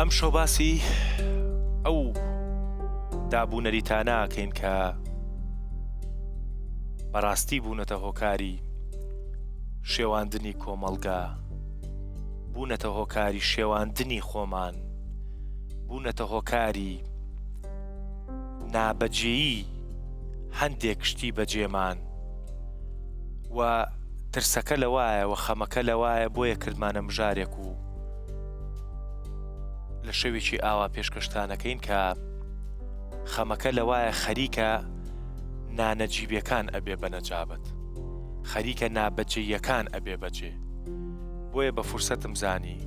ئەم شەو باسی ئەو دابوونەریتانە کەین کە بەڕاستی بوونەتە هۆکاری شێواندنی کۆمەڵگا، بوونەتە هۆکاری شێواندنی خۆمان، بوونەتە هۆکاری نابەجێیی هەندێک شتی بەجێمان و ترسەکە لەوایە و خەمەکە لەوایە بۆیە کردمانە مژارێک و لە شەوێکی ئاوا پێشکەشتانەکەین کە خەمەکە لەوایە خەریکە نانەجیبیەکان ئەبێ بەنەجابەت، خەریکە نابەجێیەکان ئەبێ بەجێ. بۆیە بە فرسەتم زانی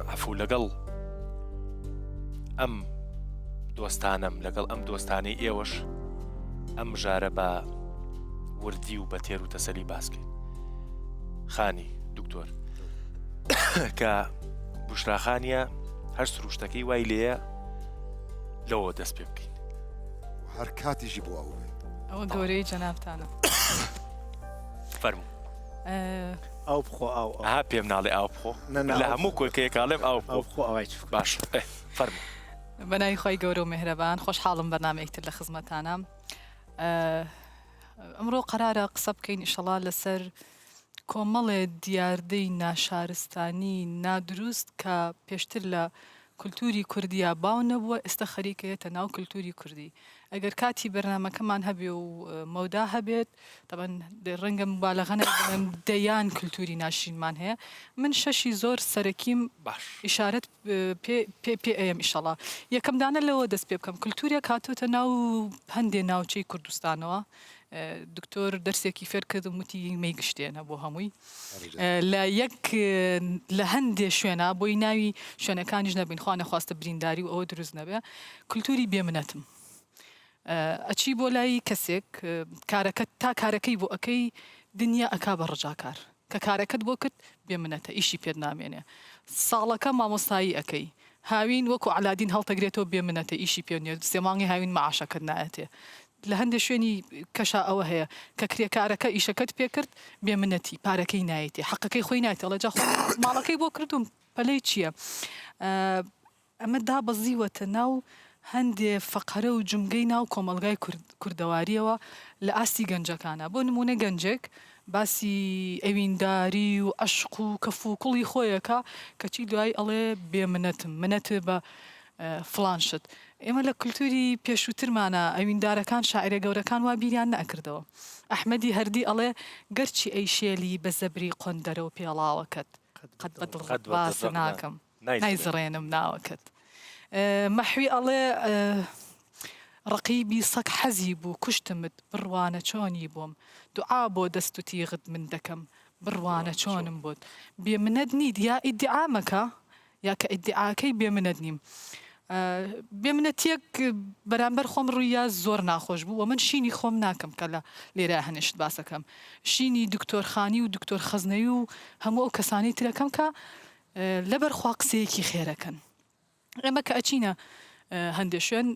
ئەفوو لەگەڵ ئەم دۆستانم، لەگەڵ ئەم دۆستانەی ئێوەش ئەم ژارە بە وردی و بە تێر و تەسەلی باسکەین. خانی دکتۆر کە بوشراخانیە هەر سروشتەکەی وای لێیە لەوە دەست پێ بکەین. هەر کاتیژی بۆ ئەوە گەورەی جەنابتانە. فەرموو. ئەو بخۆ ئەو ئەها پێم ناڵێ ئاو بخۆ لە هەموو کۆکەیەکاڵێم ئاو بخۆ ئەوەی باش فەرموو. بەناوی خۆی گەورە و میهرەبان، خۆشحاڵم بەرنامەیەکتر لە خزمەتانە. ئەمڕۆ قەرارە قسە بکەین ئینشەڵا لەسەر کۆمەڵێ دیاردەی ناشارستانی نادروست کە پێشتر لە کولتوری کوردیە باو نەبووە، ئێستا خەریکەیەتە ناو کولتوری کوردی. ئەگەر کاتی بەرنامەکەمان هەبێ و مەودا هەبێت، طبعاً ڕەنگە مبالەغە نەبێت دەیان کولتوری ناشرینمان هەیە. من شەشی زۆر سەرەکیم ئیشارەت پێ ئەم ئینشەڵا. یەکەم دانە لەوە دەست پێ بکەم، کولتورێک هاتووەتە ناو هەندێ ناوچەی کوردستانەوە. دکتۆر دەرسێکی فێر کردم وتی مەیگشتێنە بۆ هەمووی لە هەندێ شوێنە بۆی ناوی شوێنەکانیش نەبین، خوا نەخواستە برینداری و ئەوە دروست نەبێ. کولتوری بێمنەتم ئەچی بۆ لای کەسێک تا کارەکەی بۆ ئەەکەی دنیا ئەکا بە ڕجاکار، کە کارەکەت بۆ کرد بێمنەتە، ئیشی پێت نامێنێ. ساڵەکە مامۆستایی ئەەکەی، هاوین وەکو عەلادین هەڵتەگرێتەوە بێمنەتە، ئیشی پێ نیێت، سێ مانگی هاوین مەعاشەکەت نایەتێ. لە هەندێک شوێنی کەشا ئەوە هەیە کە کرێکارەکە ئیشەکەت پێ کرد بێمنەتی، پارەکەی نایەتێ، حەقەکەی خۆی نایێتێ، ئەڵێ جا ماڵەکەی بۆ کردوم پەلەی چییە؟ ئەمە دابەزیوەتە ناو هەندێ فەقەرە و جمگەی ناو کۆمەڵگای کوردەواریەوە لە ئاستی گەنجەکانە. بۆ نمونە گەنجێک باسی ئەوینداری و عەشق و کەف و کوڵی خۆیەکە کەچی دوای ئەڵێ بێمنەتم، منەتە بە فڵان شت. ئێمە لە کولتوری پێشووترمانە ئەویندارەکان شاعرە گەورەکان وا بیریان نەکردەوە. ئەحمەدی هەردی ئەڵێ گەرچی ئەی شێلی بە زەبری قۆندەرە و پێڵاوەکەت قەت بەدڵ باس ناکەم نایزڕێنم ناوەکەت. مەحوی ئەڵێ ڕقیبی سەگ حەزی بوو کوشتمت بڕوانە چۆنی بۆم، دوعا بۆ دەست و تیغت من دەکەم بڕوانە چۆنم بۆت. بێمنەت نیت یا ئیدعا مەکە یا کە ئیدعاکەی بێمنەت نیم. بێمنەتیەک بەرامبەر خۆم ڕوویە زۆر ناخۆش بوو و من شینی خۆم ناکەم کە لە لێرە هەنێشت باسەکەم. شینی دکتۆرخانی و دکتۆر خەزنەوی و هەموو ئەو کەسانی ترەکەم کە لەبەرخوا قسەیەکی خێرەکەن. ئێمە کە ئەچینە هەندێک شوێن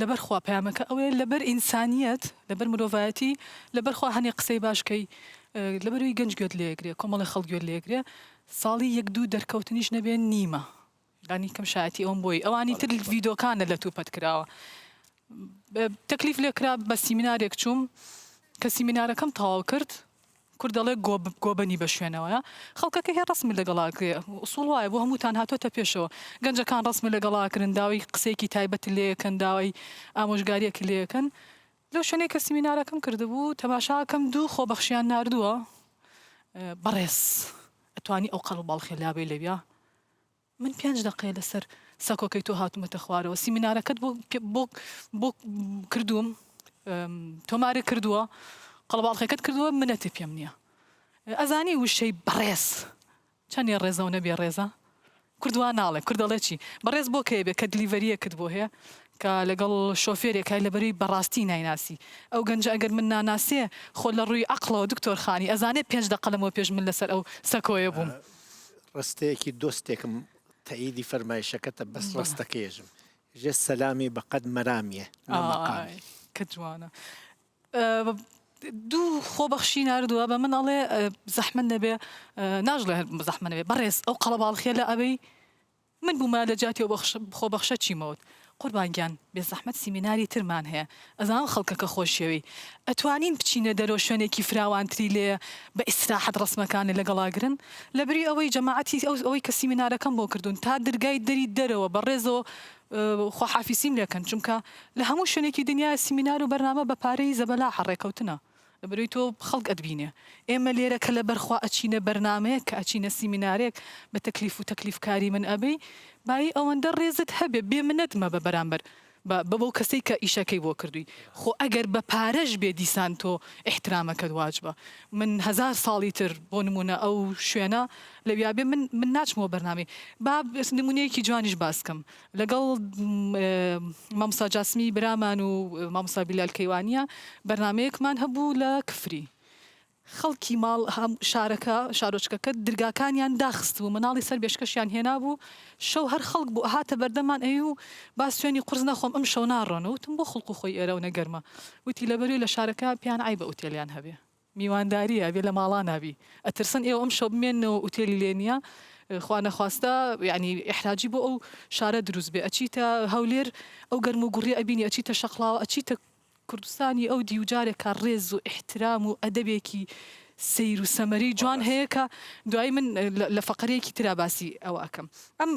لەبەرخوا پەیامەکە ئەوەیە لەبەر ئینسانیەت، لەبەر مرۆڤایەتی، لەبەرخوا هەنێ قسەی باشکەی، لەبەروی گەنج گوێت لێگرێ، کۆمەڵی خەڵک گوێت لێگرێ، ساڵی یەک دوو دەرکەوتنیش نەبێن نیمە. دانی کەم شایەتی ئەوم بۆی ئەوانی تر ڤیدۆکانە لە توپەت کراوە. تەکلیف لێکرا بە سیمینارێک چووم کە سیمینارەکەم تەواو کرد، کورد دەڵێ گۆبەنی بە شوێنەوەیە، خەڵکەکە هێ ڕسمی لەگەڵاکرێ، ئوسوڵ وایە بۆ هەمووتان هاتۆتە پێشەوە. گەنجەکان ڕسمی لەگەڵاکردن، داوای قسەیەکی تایبەتی لێیەکەن، داوای ئامۆژگاریەکی لێیەکەن. لەو شوێنەی کە سیمینارەکەم کردبوو تەماشاکەم دوو خۆبەخشیان ناردووە، بەڕێز ئەتوانی ئەو قەڵ باڵخێ لابێ لەویا. من 5 دقەیە لەسەر سەکۆکەی تۆ هاتومەتە خوارەوە، سیمینارەکەت بۆ کردووم، تۆمارە کردووە، قەڵباڵخێکت کردووە، منەتی پێم نییە. ئەزانی وشەی بەڕێز چەندێ ڕێزە و نەبێ ڕێزە؟ کوردوان ناڵێ، کورد دەڵێ چی؟ بەڕێز بۆ کەیە بێ کە دلیڤەریەکت بۆ هەیە کە لەگەڵ شۆفێرێکای لەبەری بەڕاستی نایناسی. ئەو گەنجە ئەگەر من ناناسێ خۆ لە ڕووی عەقڵەوە دکتۆرخانی ئەزانێ 5 دقە لەمەوە پێش من لەسەر ئەو سەکۆیە بووم. ڕستەیەکی دۆستێکم تەئیدی فەرمایشەکەتە بەس ڕستەکەیژم ژێ سەلامی بەقەد مەرامیە نەمەقامی. کە جوانە. دوو خۆبەخشی ناردووە بە من ئەڵێ زەحمە نەبێ، ناژڵێ زەحمە نەبێ، بەڕێز ئەو قەڵەباڵخێ لە ئەوەی من بوومە لە جاتی و خۆبەخشە چیمەوت قوربانگیان بێ زەحمەت سیمیناری ترمان هەیە ئەزان خەڵکەکە خۆشیەوەی ئەتوانین بچینە دەرەوە شوێنێکی فراوانتری لێ بە ئیسراحەت ڕسمەکانە لەگەڵاگرن لەبری ئەوەی جەماعەتی ئەوەی کە سیمینارەکەم بۆ کردوون تا دەرگای دەری دەرەوە بەڕێزەوە خواحافیسیم لێکەن چونکە لە هەموو شوێنێکی دنیای سیمینار و بەرنامە بە پارەی زەبەلا حەڕێکەوتنە لەبەرەوەی تۆ خەڵک ئەدبینێ ئێمە لێرە کە لە بەرخوا ئەچینە بەرنامەیە کە ئەچینە سیمینارێک بە تەکلیف و تەکلیفکاری من ئەبەی بای ئەوەندە ڕێزت هەبێ بێ منەتمە بە بەرامبەر بەو کەسەی کە ئیشەکەی بۆ کردووی خۆ ئەگەر بە پارەش بێ دیسان تۆ احترامەکەت واجبە من 1000 ساڵی تر بۆ نمونە ئەو شوێنە لەویابێ من ناچمەوە بەرنامەی با نمونەیەکی جوانیش باسکەم لەگەڵ مامۆستا جاسمی برامان و مامۆستا بیلال کەیوانیە بەرنامەیەکمان هەبوو لە کفری خەڵکی ماڵ شارەکە شارۆچکەکە درگاکانیان داخست بوو مناڵی سەر بێشکەشیان هێنا بوو شەو هەر خەڵک بوو هاتە بەردەمان ئەی و با سوێنی قورس نەخۆم ئەم شەو ناڕۆنە وتم بۆ خەڵق و خۆی ئێرە و نەگەرمە وتی لەبەروی لە شارەکە پیان ئای بە ئوتێلیان هەبێ میوانداریە بێ لە ماڵان نابی ئەترسن ئێوە ئەم شەو بمێنەوە ئوتێلی لێ نییە خوا نەخواستە یعنی ئیحراجی بۆ ئەو شارە دروست بێ ئەچیتە هەولێر ئەو گەرم و گوڕی ئەبینی ئەچیتە شەقڵاوە ئەچیتە کوردستانی ئەو دیوجارێکە ڕێز و احترام و ئەدەبێکی سیر و سەمەری جوان هەیە کە دوای من لە فەقەرەیەکی ترا باسی ئەوە ئەەکەم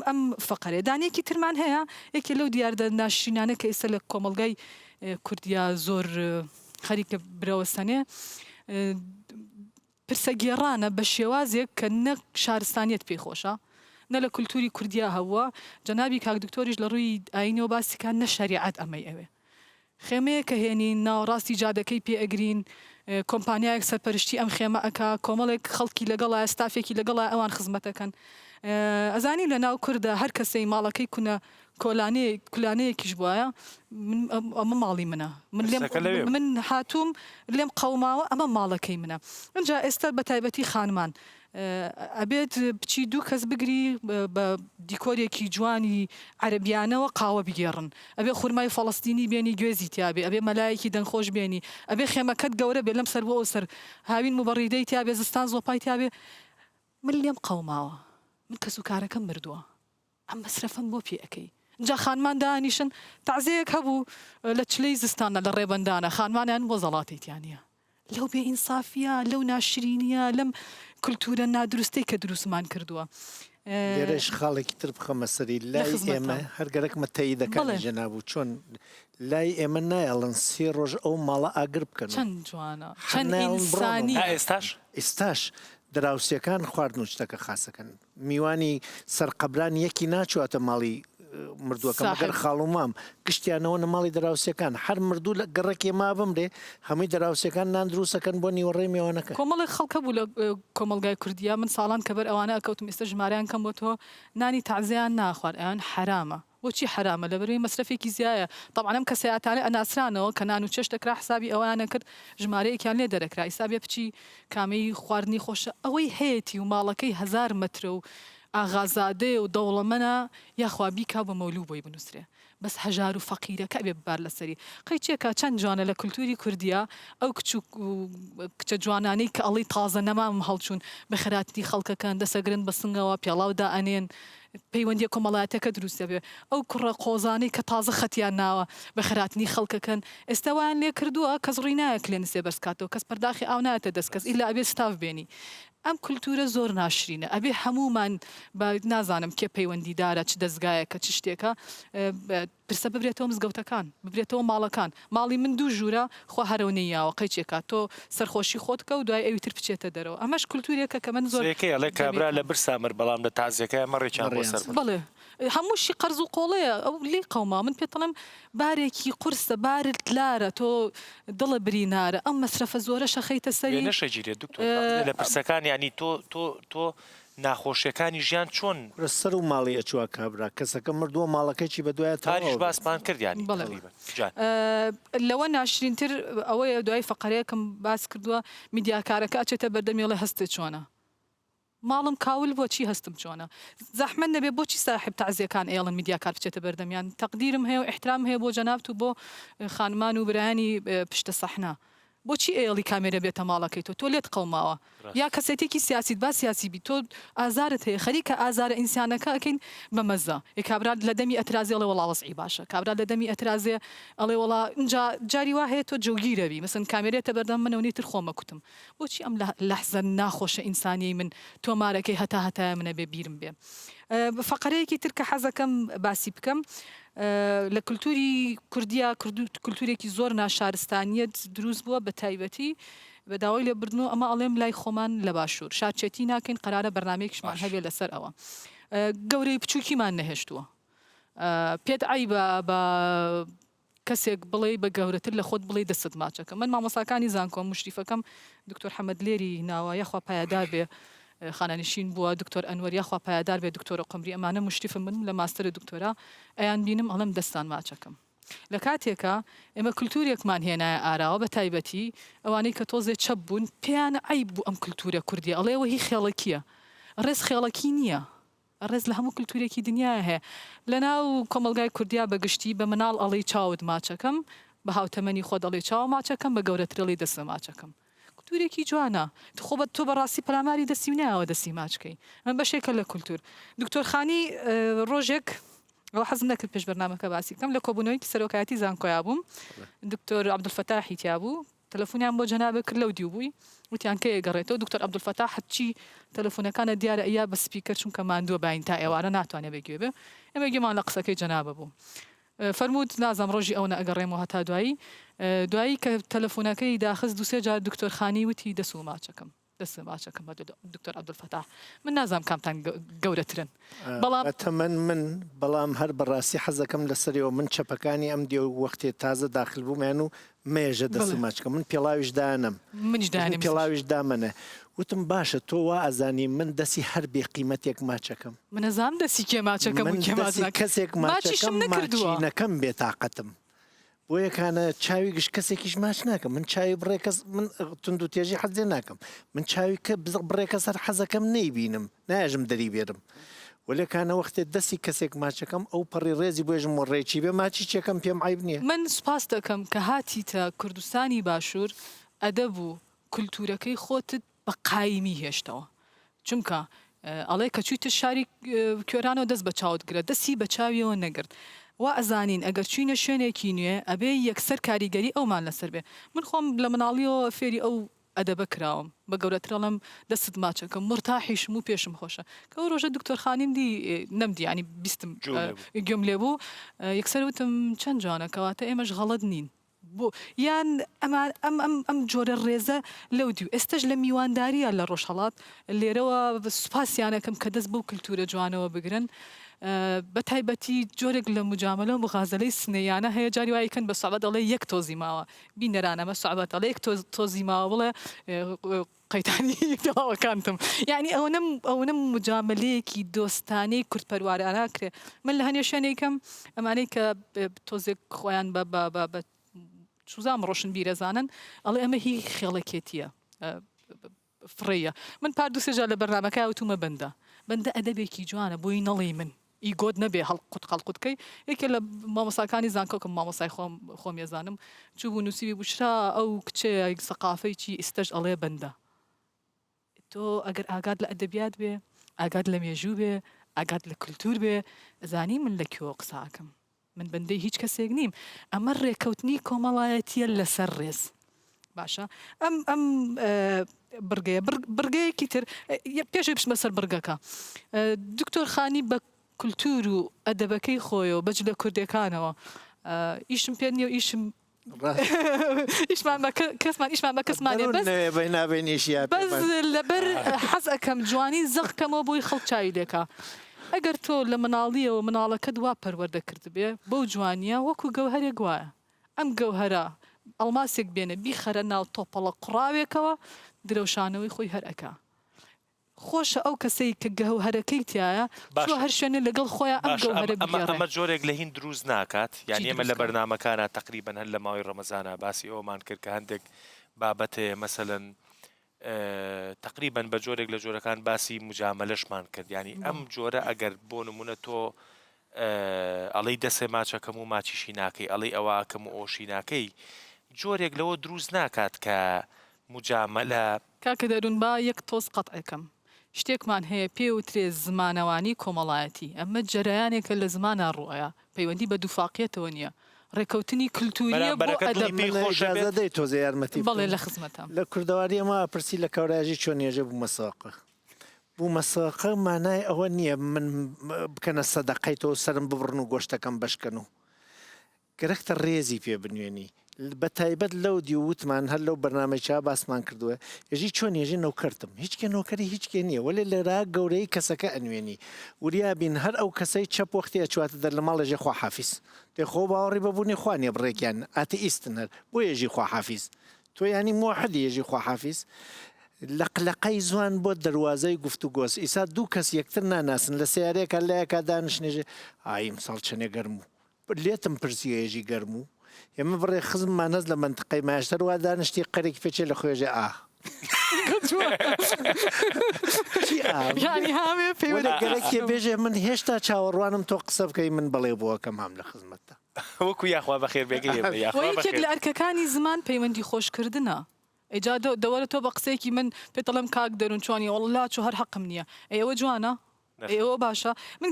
ئەم فەقەرێ دانێکی ترمان هەیە یەکێ لەو دیاردە ناشرینانە کە ئێستا لە کۆمەلگای کوردیا زۆر خەریکە برەوە سەنێ پرسەگێڕانە بە شێوازێک کە نەک شارستانیت پێی خۆشە نە لە کولتوری کوردیا هەووە جەنابی کاک دکتۆریش لە ڕووی ئاینەوە باسیکان نە شەریعەت ئەمەی ئەوێ خێمەیە کە هێنین ناوەڕاستی جادەکەی پێ ئەگرین کۆمپانیایەک سەرپەرشتی ئەم خێمە ئەکا کۆمەڵێک خەڵکی لەگەڵە ستافێکی لەگەڵە ئەوان خزمەتەکەن ئەزانی لە ناو کووردە هەر کەسەی ماڵەکەی کونە کولانەیەکیش بواە ئەمە ماڵی منە من هاتووم لێم قەوماوە ئەمە ماڵەکەی منە ئەجا ئێستا بە تایبەتی خانمان ئەبێت بچی دوو کەس بگری بە دیکۆرێکی جوانی عەرەبیانەوە قاوە بگێڕن ئەبێ خورمای فەڵەستینی بێنی گوێزی تیابێ ئەبێ مەلایەکی دەنگخۆش بێنی ئەبێ خێمەکەت گەورە بێ لەم سەر بۆ ئەو سەر هاوین مبەڕیدەی تیابێ زستان زۆپای تیابێ من لێم قەوماوە من کەس و کارەکەم مردووە ئەم مەسرەفم بۆ پێ ئەەکەی جا خانمان دانیشن تەعزیەیەک هەبوو لە چلەی زستانە لە ڕێبەندانە خانمانیان بۆ زەڵاتێتیانە لەو بێ ئینسافیە لەو ناشرینیە لەم کولتورە نادروستەی کە دروستمان کردووە لێرەش خاڵێکی تر بخەمە سەری لای ئێمە هەرگەرەکمە تەیی دەکەن جەنابوو چۆن لای ئێمە نایەڵن 3 ڕۆژ ئەو ماڵە ئاگر بکەن چەند جوانە چەند ئینسانی ئێستاش دراوسەکان خواردن و شتەکە خاسەکەن میوانی سەرقەبران یەکی ناچواتە ماڵی مردووەکە مەگەر خاڵومام گشتیانەوە نەماڵی دراوسەکان هەر مردوو لە گەڕێکی ما بمرێ هەمووی دراوسەکان نان دروستەکەن بۆ نیوەڕێ میوانەکە کۆمەڵی خەڵکە بوو لە کۆمەلگای کوردیا من ساڵان کە بەر ئەوانە ئەکەوتم ئێستا ژمارەیان کەم بۆ تۆ نانی تەعزیەیان ناخوارد ئەوان حرامە بۆچی حرامە لەبەرەوەی مەسرەفێکی زیایە طبعا ئەم کەسەیاتانە ئەناسرانەوە کە نان و چێشت دەکرا حسابی ئەوانە کرد ژمارەیەکیان لێ دەرەکرا ئیستا بێ بچی کامەی خواردنی خۆشە ئەوەی هەیەی و ماڵەکەی 1000 مەترە و ئاغازادێ و دەوڵەمەنە یاخوا بیکا بە مەولوو بۆی بنووسرێ بەس هەژار و فەقیرەکە بێ ببار لەسەری قەیچێکە چەند جوانە لە کولتوری کوردیا ئەو کچە جوانانەی کە ئەڵی تازە نەمام هەڵچوون بە خەراتنی خەڵکەکان دەسەگرن بە سنگەوە پیاڵاودا ئەنێن پەیوەندی کۆمەڵایەتەکە دروستە بێ ئەو کوڕە قۆزانەی کە تازە خەتیان ناوە بە خەراتنی خەڵکەکەن ئێستا وایان لێ کردووە کەس ڕووی نایە کلێن سێ بەرزکاتەوە کەس پەرداخی ئاو نایەتە دەست کەس ئیلا ئەبێ ستاف بێنی ئەم کولتورە زۆر ناشرینە ئەبێ هەمومان نازانم کێ پەیوەندیدارە چ دەستگایە کە چ شتێکە پرسە ببرێتەوە مزگەوتەکان ببرێتەوە ماڵەکان ماڵی من دوو ژوورە خوا هەرەونەیەوە قەیچێکە تۆ سەرخۆشی خۆتکە و دوای ئەوی تر بچێتە دەرەوە ئەمەش کولتورێکە کە من زۆرێکەیە کابرا لە برسامر بەڵام لە تازیەکە مەڕێکیان بۆ سەر بڵێ هەمووشی قەرز و قۆڵەیە ئەو لی قەوما من پێتەڵم بارێکی قورسە بارت لارە تۆ دڵە برینارە ئەم مەسرەفە زۆرە شەخەیتە سەری نەشەگیرێت دکتۆر لە پرسەکان ینی تۆ ناخۆشیەکانی ژیان چۆن سەر و ماڵی ئەچووە کابرا کەسەکە مردووە ماڵەکەیکی بە دوایە تاریش باسمان کردیانی لەوە ناشرینتر ئەوەیە دوای فەقەرەیەکم باس کردووە میدیاکارەکە ئەچێتە بەردەمیێڵە هەستێ چۆنە ماڵم کاول بۆچی هەستم چۆنە زەحمەت نەبێ بۆچی ساحب تەعزیەکان ئێڵن میدیاکار بچێتە بەردەمیان تەقدیرم هەیە و احترام هەیە بۆ جەنابەت و بۆ خانمان و برایانی پشتە سەحنا بۆچی ئێڵی کامێرە بێتە ماڵەکەی تۆ لێت قەوماوە یا کەسێتێکی سیاسیت با سیاسی بی تۆ ئازارت هەیە خەریکە ئازارە ئینسانەکە ئەەکەین بە مەزە کابرا لە دەمی ئەترازی ئەڵێ وەڵا وەزعی باشە کابرا لە دەمی ئەترازێ ئەڵێ وەڵا جاری وا هەیە تۆ جوگیرەوی مەسن کامێرێتە بەردەم منەونی تر خۆمە کوتم بۆچی ئەم لەحزە ناخۆشە ئینسانی من تۆمارەکەی هەتا منە بێ بیرم بێ فقرەیەکی تر کە حەزەکەم باسی بکەم لە کولتوری کوردیا کولتورێکی زۆر ناشارستانیت دروست بووە بە تایبەتی بە داوای لێ بردنەوە ئەمە ئەڵێم لای خۆمان لە باشوور شارچێتی ناکەین قەرارە بەرنامەیەکشمان هەبێ لەسەر ئەوە گەورەی بچووکیمان نەهێشتووە پێت عیبە بە کەسێک بڵێ بە گەورەتر لە خۆت بڵێ دەست ماچەکە من مامۆساکانی زانکۆم مشریفەکەم دکتۆر حەمەد لێری ناوە یاخوا پایدار بێ خانانشین بووە دکتۆر ئەنوەر یاخوا پایدار بێ دکتۆرە قمری ئەمانە مشتیفم من لە ماستەرە دکتۆرا ئەیان بینم ئەڵم دەستان ماچەکەم لە کاتێکە ئێمە کولتورێکمان هێنایە ئاراوە بە تایبەتی ئەوانەی کە تۆزێ چەپ بوون پێیانە عیب بوو ئەم کولتورە کوردی ئەڵێەوە هی خێڵەکیە ڕێز خێڵەکی نییە ڕێز لە هەموو کولتورێکی دنیا هەیە لە ناو کۆمەلگای کوردیا بەگشتی بە مناڵ ئەڵێ چاوت ماچەکەم بە هاوتەمەنی خۆ دەڵێ چاوە ماچەکەم بە گەورەترڵی دەستە ماچەکەم کولتورێکی جوانە خۆبەت تۆ بەڕاستی پەلاماری دەستی نایەوە دەستی ماچکەی ئەم بەشێکە لە کولتور دکتۆر خانی ڕۆژێک ئەو حەزم نەکرد پێش بەرنامەکە باسی کەم لە کۆبوونەوەی سەرۆکایەتی زانکۆیا بووم دکتۆر عەبدولفەتاحی تیا بوو تەلەفۆنیان بۆ جەنابە کرد لەو دیو بووی وتیان کە ئێگەڕێتەوە دکتۆر عەبدولفەتاح حەچی تەلەفۆنەکانە دیارە ئەیا بە سپیکەر چونکە ماندووە باین تا ئێوارە ناتوانێت بێگوێ بێ ئێمە گوێمان لە قسەکەی جەنابە بوو فەرمووت نازام ڕۆژی ئەوە ئەگەڕێمەوە هەتا دوایی کە تەلەفۆنەکەی داخست دوسێ جار دکتۆر خانی وتی دەسو ماچەکەم دەست ماچەکەم بە دکتۆر عەبدولفەتاح من نازام کامتان گەورەترن بەڵام هەر بەڕاستی حەزەکەم لەسەرەوە من چەپەکانی ئەم دێ وەختێ تازە داخل بوومیان و مێژە دەست ماچکە من پێڵاویش دانم پێڵاویش دامەنە وتم باشە تۆ وا ئەزانی من دەستی هەر بێ قیمەتێک ماچەکەم منەزام دەستی کێ ماچەکەم کەسێک ماچینەکەم بێتاقەتم بۆ یەکانە چاوی گشت کەسێکیش ماچ ناکەم من چاوی بڕێکەس من تونند و تێژی حەزێ ناکەم من چاوی کە بڕێکە سەر حەزەکەم نەیبینم نایژم دەری بێرم وەلێکانە وەختێ دەستی کەسێک ماچەکەم ئەو پەڕی ڕێزی بۆژم و ڕێکی بێ ماچی چێکەم پێم عیب نییە من سوپاس دەکەم کە هاتیتە کوردستانی باشوور ئەدەب و کولتورەکەی خۆتت بە قایمی هێشتەوە چونکە ئەڵێ کە چوویتە شاری کوێرانەوە دەست بە چاوت گرە دەستی بە چاویەوە نەگرت وا ئەزانین ئەگەر چوینە شوێنێکی نوێ ئەبێ یەکسەر کاریگەری ئەومان لەسەر بێ من خۆم لە مناڵیەوە فێری ئەو ئەدەبە کراوم بە گەورەترەڵم دەست ماچەکەم مرتاحیشم و پێشم خۆشە کە ئەو ڕۆژە دکتۆر خانیم دی نەمدی ینی بیستم گوێم لێ بوو یەکسەر وتم چەند جوانە کەواتە ئێمەش غەڵەت نین بۆ یان ئەم جۆرە ڕێزە لەو دیو ئێستش لە میوانداریە لە ڕۆژهەڵات لێرەوە سوپاسیانەکەم کە دەست بەو کولتورە جوانەوە بگرن بە تایبەتی جۆرێک لە مجاملە و مغازەلەی سنەیانە هەیە جاری وایکەن بە سوعبەت دەڵێ یەک تۆزی ماوە بینەرانەمە سوعبەت دەڵێ یەک تۆزی ماوە بڵێ قەیتانی دڵاوەکانتم یعنی ئەوەنە مجاملەیەکی دۆستانەی کورتپەروارانە کرێ من لە هەنێ شوێنێکم ئەمانەی کە تۆزێک خۆیان بە سوزام ڕۆشن بیرەزانن ئەڵێ ئەمە هی خێڵەکێتیە فڕەیە من پاردوسێجا لە بەرنامەکە وتومە بەندە ئەدەبێکی جوانە بۆی نەڵێ من ئیگۆت نەبێ هەڵقوتکەی یەکێ لە مامۆساکانی زانکۆکم مامۆسای خۆم ێزانم چوو بوو نووسیوی بشرا ئەو کچەیە سەقافەیکی ئیستەش ئەڵێ بەندە تۆ ئەگەر ئاگات لە ئەدەبیات بێ ئاگات لە مێژوو بێ ئاگات لە کولتور بێ زانی من لە کێوە قساکەم من بەندەی هیچ کەسێک نیم ئەمە ڕێکەوتنی کۆمەڵایەتیە لەسەر ڕێز باشە ئەم برگەیەکی تر پێشی بچمە سەر برگەکە دکتۆر خانی بە کولتور و ئەدەبەکەی خۆیەوە بەج لە کوردەکانەوە ئیشم پێ نییە و ئیشمان بە کەسمانێ بەس لەبەر حەز ئەەکەم جوانی زەخکەمەوە بۆی خەڵچاوی لێکە ئەگەر تۆ لە مناڵیەوە مناڵەکە دوا پەروەردە کرد بێ بەو جوانیە وەکو گەوهەرێک وایە ئەم گەوهەرە ئەڵماسێک بێنە بیخەرە ناو تۆپەڵە قوڕاوێکەوە درەوشانەوەی خۆی هەرەکە خۆشە ئەو کەسەی کە گەوهەرەکەی تایە چوە هەر شوێنە لەگەڵ خۆیان ئەم گەوهەرە بگێڕێ ئەمە جۆرێک لە هین دروست ناکات یعنی ئێمە لە بەرنامەکانە تقریبەن هەر لە ماوەی ڕەمەزانە باسی ئەومان کرد کە هەندێک بابەتێ مەسەلەن تقریبا بە جۆرێک لە جۆرەکان باسی مجاملەشمان کرد ینی ئەم جۆرە ئەگەر بۆ نمونە تۆ ئەڵەی دەسێ ماچەکەم و ماچیشی ناکەی ئەڵەی ئەوەکەم و ئۆشی ناکەی جۆرێک لەوە دروست ناکات کە مجاملە کاکە دەروون با یەک تۆز قەتعەکەم شتێکمان هەیە پێوترێ زمانەوانی کۆمەڵایەتی ئەمە جەرەیانێکە لە زمانە ڕوایە پەیوەندی بە دووفاقیەتەوە نییە ڕێکەوتنی کللتوریە بۆ ئەدەب ئیجازە دەی تۆزە یارمەتی بەڵێ لە خزمەتم لە کوردەواری ئەمە پرسی لە کەوراژی چۆن نێژە بوو مەساقە بوو مەساقە مانای ئەوە نییە من بکەنە سەدەقەی تۆ سرم ببڕن و گۆشتەکەم بەشکەن و گەرەکتە ڕێزی پێ بنوێنی بە تایبەت لەو دیوتمان هەر لەو بەرنامەی باسمان کردووە ێژی چۆن ێژی نەوکەرتم هیچ کێ نۆکەری هیچ کێ نییە وەلێ لەرا گەورەی کەسەکە ئەنوێنی وریا بین هەر ئەو کەسەی چەپ وەختی ئەچواتە دەر لە ماڵێژێ خوا حافیز دێخۆ باوەڕی بەبوونی خوانیە بڕێکیان ئاتە ئیستن هەر بۆ ێژی خوا حافیز تۆ ینی موحدی ێژی خوا حافیز لەقلەقەی زوان بۆ دەواازەی گفت و گۆس ئیسا دوو کەس یەکتر ناناسن لە سیارەیەکە لایەکە دانیشنێژێ ئایم ساڵ چنێ گەرم و لێتم پرسی ێژی گەرم و ئێمە بڕێ خزممان هەز لە منتقەی ماشتەر وا دانیشتی قەرێکی پێچێ لە خۆێژێ ینی هاوێ گەرەێ بێژێ من هێشتا چاوەڕوانم تۆ قسە بکەی من بەڵێ بووە کە مام لە خزمەتە وەکو یاخوا بەخێر بێگەی یەکێک لە ئەرکەکانی زمان پەیوەندی خۆشکردنە ئەجا دەوەرە تۆ بە قسێکی من پێ دەڵێم کاک دەروون چوانی وەڵا چۆ هەر حەقم نییە ئەوە جوانە ئێوە باشە من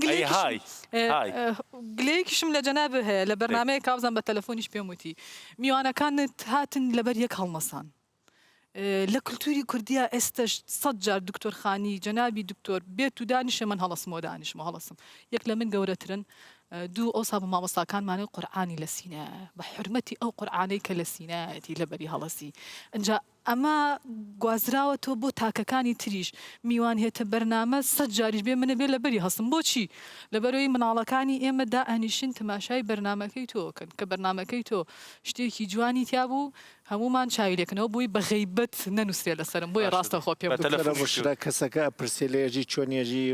گلەیەکیشم لە جەنابە هەیە لە بەرنامەیە کابزان بە تەلەفۆنیش پێم وتی میوانەکانت هاتن لەبەر یەک هەڵمەسان لە کللتوری کوردیا ئێستش 100 جار دکتۆرخانی جەنابی دکتۆر بێت و دانیشە من هەڵسمەوە دانیشمە هەڵسم یەک لە من گەورەترن دوو ئەوسا بە مامۆستاکانمانەی قورعانی لە سینە بە حرمەتی ئەو قورعانەی کە لە سینەتی لەبەری هەڵەسی ئەنجا ئەمە گوازراوە تۆ بۆ تاکەکانی تریش میوان هێتە بەرنامە 100 جاریش بێ منە بێ لەبەری هەستم بۆچی لەبەرەوەی مناڵەکانی ئێمە دائەنیشن تەماشای بەرنمەکەی تۆکەن کە بەرنمەکەی تۆ شتێکی جوانی تیا بوو هەمومان چاویلێکنەوە بووی بە غەیبەت نەنووسێ لەسرم بۆی ڕاستە خۆ پێ بشرا کەسەکە پرسیێژی چۆنیێژی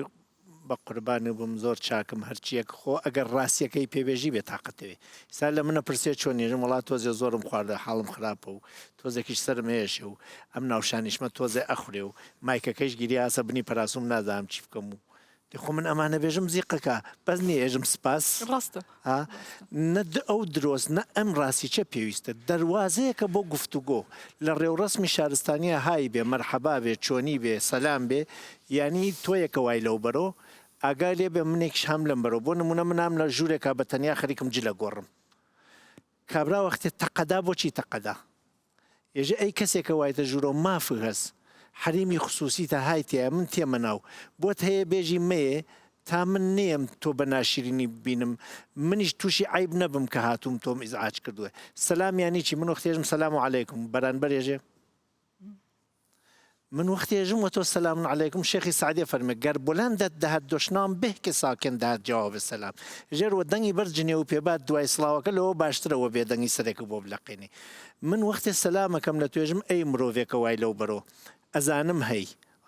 بە قوربانی بووم زۆر چاکم هەرچیەک خۆ ئەگەر ڕاستیەکەی پێبێژی بێ تااقەتەوێ سا لە منە پرسێ چۆنیێژم وڵات تۆزێ زۆرم خواردە حاڵم خراپە و تۆزێکیش سرم هێشە و ئەم ناوشانیشمە تۆزێ ئەخورێ و مایکەکەیش گیری ئاسە بنی پەراسوم نازانم چی بکەم و خۆ من ئەمانە بێژم زیقەکە بەس نیێژم سپاس ڕاستە نە ئەو درۆست نە ئەم ڕاستی چە پێویستە دەواازەیەکە بۆ گفتوگۆ لە ڕێوڕسمی شارستانیە های بێ مەرحەبا بێ چۆنی بێ سەلام بێ ینی تۆیەکە وای لەو بەرۆ ئاگای لێ بێ منێکش هەم لەم بەرەوە بۆ نمونە منام لە ژوورێکا بە تەنیا خەریکم جلە گۆڕم کابرا وەختێ تەقەدا بۆچی تەقەدا ێژە ئەی کەسێکە وایتە ژوورۆ مافی هەست حریمی خصوصی تا هایتە من تێمەناو بۆت هەیە بێژی مەیە تا من نێم تۆ بە ناشرینی ببینم منیش تووشی عیب نەبم کە هاتووم تۆم ئیزعاج کردووە سەلامیانی چی من وەختێژم سەلام عەلەیکم بەرانبەر ێژێ من وەختێژم وە تۆ سەلام عەلەیکم شێخی سعدیە فەرمێ گەر بۆلان دەهات دۆشنام بێ کە ساکن دەهات جواب سەلام ژێر وە دەنگی بەرجنێ و پێبات دوای سڵاوەکە لەوە باشترەوە بێ دەنگی سەرێکە بۆ بلەقێنی من وەختێ سەلامەکەم لە توێژم ئەی مرۆڤێکە وای لەو بەرۆ ئەزانم هەی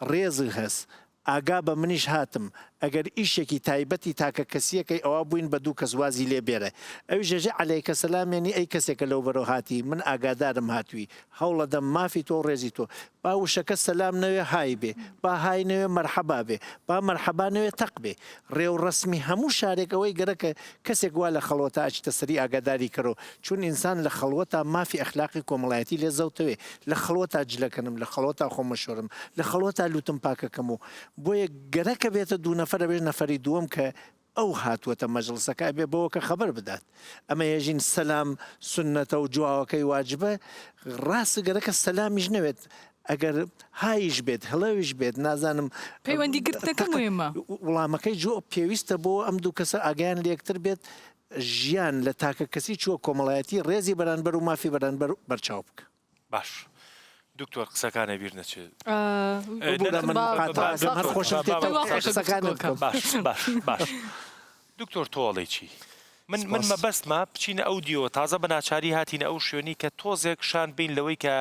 ڕێزی هەست ئاگا بە منیش هاتم ئەگەر ئیشێکی تایبەتی تاکە کەسیەکەی ئەوە بووین بە دوو کەس وازی لێ بێرە ئەو ژێژە عەلەیکە سەلامێنی ئەی کەسێکە لەو بەرەو هاتی من ئاگادارم هاتووی هەوڵە دەم مافی تۆ ڕێزی تۆ با وشەکە سەلام نەوێ های بێ با های نەوێ مەرحەبا بێ با مەرحەبا نەوێ تەق بێ ڕێو ڕسمی هەموو شارێکەوەی گەرەکە کەسێک وا لە خەڵۆتە ئاچتە سەری ئاگاداری کەرەوە چون ئینسان لە خەڵوەتا مافی ئەخلاقی کۆمەڵایەتی لێ زەوتەوێ لە خەڵوەتا جلەکەنم لە خەڵوەتا خۆمەشۆرم لە خەڵوەتا لوتم پاکەکەم و بۆیە گەرەکە بێتە دوو نەفەرە بێژ نەفەری دووەم کە ئەو هاتووەتە مەجلسەکە بێ بەوە کە خەبەر بدات ئەمە هێژین سەلام سنەتە و جواوەکەی واجبە ڕاستە گەرەکە سەلامیش نەوێت ئەگەر هایش بێت هەڵەویش بێت نازانم پەیوەندی گرتنەکە مهمە وڵامەکەی جۆ پێویستە بۆ ئەم دوو کەسە ئاگیان لێکتر بێت ژیان لە تاکە کەسی چووە کۆمەڵایەتی ڕێزی بەرانبەر و مافی بەرانبەر بەرچاو بکە باش دکتۆر قسەکانە بیر نەچێت باش دکتۆر تۆڵی چی من مەبەستمە بچینە ئەو دیۆ تازە بە ناچاری هاتینە ئەو شوێنی کە تۆزێک شان بین لەوەی کە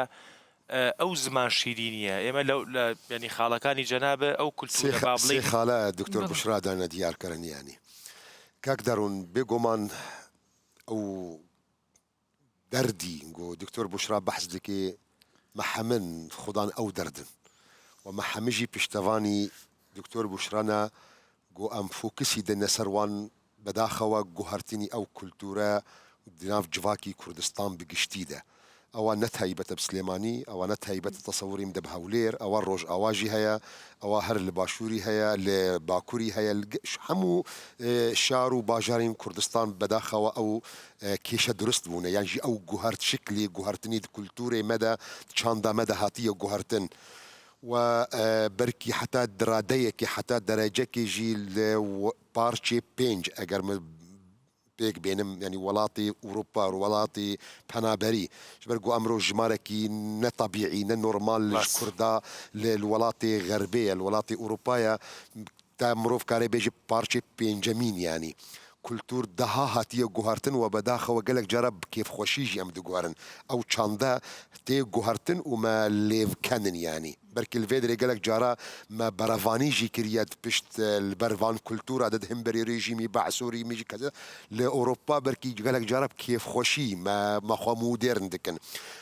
ئەو زمان شیرینیە ئێمە لە ینی خاڵەکانی جەنابە ئەو کولتورە بابڵی خاڵە دکتۆر بشرادانە دیارکەرەنیانی کاک دەڕون بێگۆمان ئەو دەردی گۆ دکتۆر بشرا بەحث دەکێ محەمن خودان ئەو دەردن و محەمژی پشتەوانی دکتۆر بشرانە گۆ ئەم فۆکسی دەنە سەروان بەداخەوە گوهرتنی ئەو کولتورە دناف جواکی کوردستان بگشتیدە أو نت هيبة بسليماني أو نت هيبة تصوري مدب هولير أو الروج أواجي هيا أو هر الباشوري هيا الباكوري هيا حمو شارو باجارين كردستان بداخوا أو كيشة درست بونا يعني جي أو جوهرت شكلي جوهرتني كولتوري مدى تشاندا مدى هاتية جوهرتن وبركي حتى دراديك حتى درجك جي بارشي بينج أجر بيك بينم يعني ولاتي أوروبا ولاتي بنابري شبرقو أمرو جماركي نطبيعي نورمال كردا للولاتي غربية الولاتي أوروبايا تامروف كاري بيجي بارشي بينجمين يعني كولتور دها هاتيه جوهرتن وبداخه وقالك جرب كيف خوشيجي ام دجوهرن او تشاندا تي جوهرتن وما ليف كانن يعني بركي الفيدري قالك جارا ما برافانيجي كرياد بشت البرفان كولتورا دد همبري ريجيمي بعسوري ميجي كذا لاوروبا بركي قالك جرب كيف خوشي ما خو مودرن دكن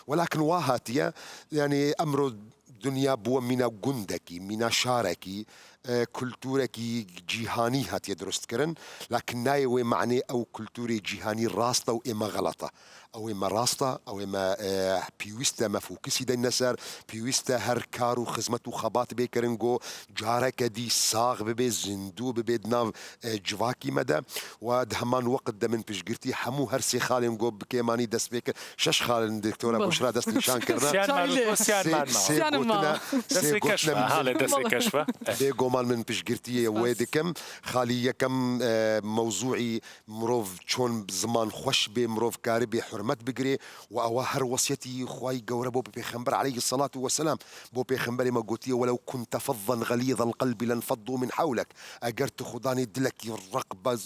ولكن واهاتيه يعني امر دنيا بو منا جندكي منا شاركي كولتوركي جيهاني هاتي درست كرن لكن نايوي معني او كولتوري جيهاني راسطة واما غلطة او اما راسطة او اما بيوستا مفوكسي دا النسر بيوستا هر كارو خزمتو خبات بيكرنجو جارك دي صاغ ببي زندو ببي دناف جواكي مدى ودهمان وقت دا من بشجرتي حمو هرسي خالن جو بكيماني دست بيكر شش خالن دكتورة بشرى دست نشان كرنا سي كشفة مال من بشجرتي ويدكم خالية كم موضوعي مروف شون زمان خوش بمروف كاربي حرمت بقري وأواهر وصيتي خواي قوربو بيخنبر عليه الصلاة والسلام بو بيخنبري ما قلتي ولو كنت فظا غليظ القلب لانفضوا من حولك أجرت خداني دلك الرقبة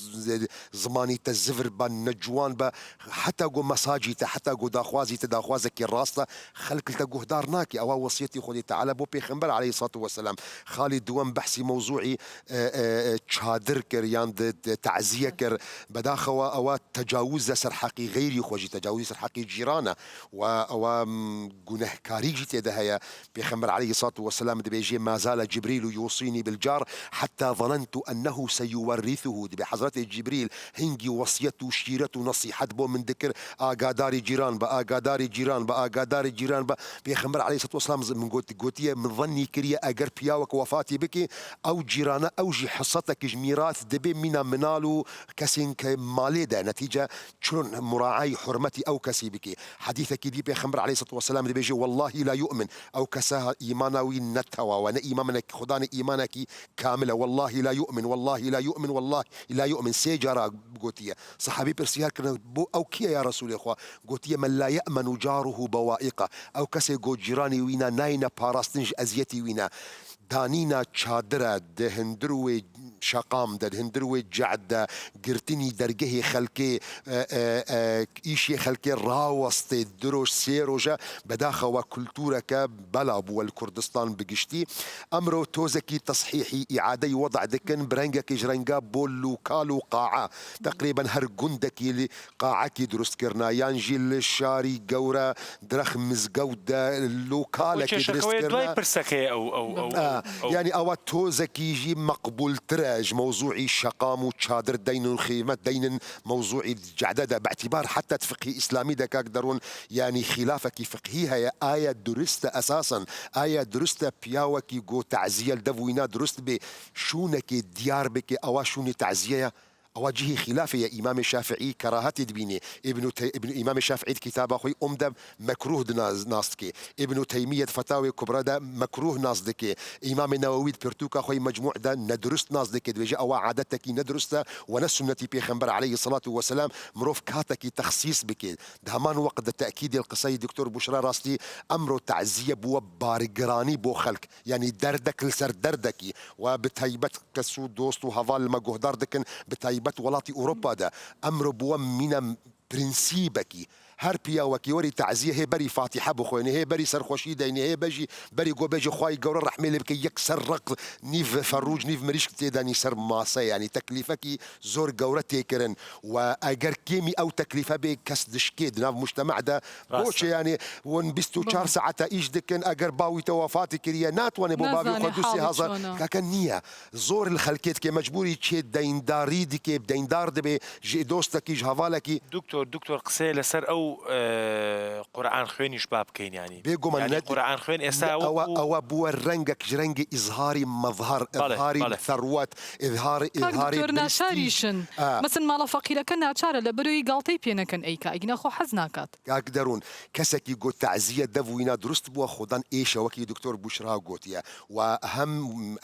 زماني تزفر بالنجوان با حتى قو مساجي حتى قو داخوازي تداخوازك الراسطة خلك تقو هدارناكي أوا وصيتي خدي تعالى بو بيخنبر عليه الصلاة والسلام خالي دوام بحثي موضوعي تشادر كر ياند تعزية كر بداخوا أو تجاوز سر حقي غيري خوجي تجاوز سر حقي جيرانا و جنهكاري جيت هيا بيخمر عليه الصلاة والسلام بيجي ما زال جبريل يوصيني بالجار حتى ظننت أنه سيورثه بحضرة جبريل هنجي وصيته شيرته نصيحة بو من ذكر آقاداري جيران بآقاداري جيران بآقاداري جيران بيخمر عليه الصلاة والسلام من قوتية من ظني كريا أجر بياوك وفاتي بك أو جيرانا أو جي حصتك ميراث دبي منا منالو كسين كمالي ده نتيجة شلون مراعي حرمتي أو كسي بك حديثك دي بيخمر عليه الصلاة والسلام بيجي والله لا يؤمن أو كساها إيمانوي نتوا وأنا إيمانك خداني إيمانك كاملة والله لا يؤمن والله لا يؤمن والله لا يؤمن سيجارة قوتية صحابي برسيال كنا أو كيا يا رسول الله قوتية من لا يأمن جاره بوائقه أو كسي قو جيراني وينا ناينا باراستنج أزيتي وينا دانينا تشادرة دهندروي شقام دهندروي جعدة قرتني درجه خلكي إيشي خلكي راوست دروش سيروجا بداخة وكولتورك بلاب والكردستان بقشتي أمرو توزكي تصحيحي إعادة وضع دكن برنجك جرنجا بولو كالو قاعة تقريبا هرقندكي قاعكي درست كرنا يانجي الشاري قورة درخ مزقودة لوكالك درست كرنا أو يعني أو توزك يجي مقبول تراج موضوعي شقام وتشادر دين الخيمة دين موضوعي جعدة باعتبار حتى فقهي إسلامي دكاك درون يعني خلافك فقهي هي آية درست أساسا آية درست بياوكي جو تعزية الدفوينات درست بشونك ديار بك أو شوني تعزية أواجه خلافة يا إمام الشافعي كراهة دبيني ابن إمام الشافعي كتاب أخوي أمدم مكروه ناصدك ابن تيمية فتاوي كبرى دا مكروه ناصدك إمام النووي برتوك أخوي مجموع دا ندرست ناصدك دبيجي أو عادتك ندرست ونسنتي بيخنبر عليه الصلاة والسلام مروف كاتك تخصيص بك دهمان وقت التأكيد القصي دكتور بشرى راستي أمر تعزية بو بارقراني بو خلق يعني دردك لسر دردكي وبتهيبت كسو دوست وهفال ما جهدار دكن بتهيبت ولاتي أوروبا دا أمر بو من برنسيبكي هر بياوكي وري تعزيه هي بري فاتحه بخويني هي بري سرخوشي ديني هي بجي بري جو بجي خواي قور الرحمه اللي بكي يكسر رق نيف فروج نيف مريش تيداني سر ماسه يعني تكليفك زور قورتي كرن واجر كيمي او تكليفه بكسدشكيد ناف مجتمع ده بوش يعني ونبستو 4 ساعات ايش دكن اجر باوي توافاتي كريا نات وانا بابي قدوسي هذا ككنيه زور الخلكيت كي مجبوري تشي دين داري دي كي دين دار دبي جي دوستك جهفالك دكتور قسيله سر او ئەو قورآن خوێنیش با بکەین ینی بێگومان ینی قورآن خوێن ئێستا ئەوە بووە ڕەنگەك ڕەنگی ئیزهاری مەظهر ئیظهاری ثروت ئیظهاری دکتۆر ناچاریشن مەسن ماڵە فەقیرەکە ناچارە لە بەروی گاڵتەی پێ نەکەن ئەیکا ئیگنا خۆ حەز ناکات کاک دەروون کەسێکی گوت تعزیە دەبووینە دروست بووە خوددان ئێشەوەکی دکتۆر بوشرا گوتیە و هەم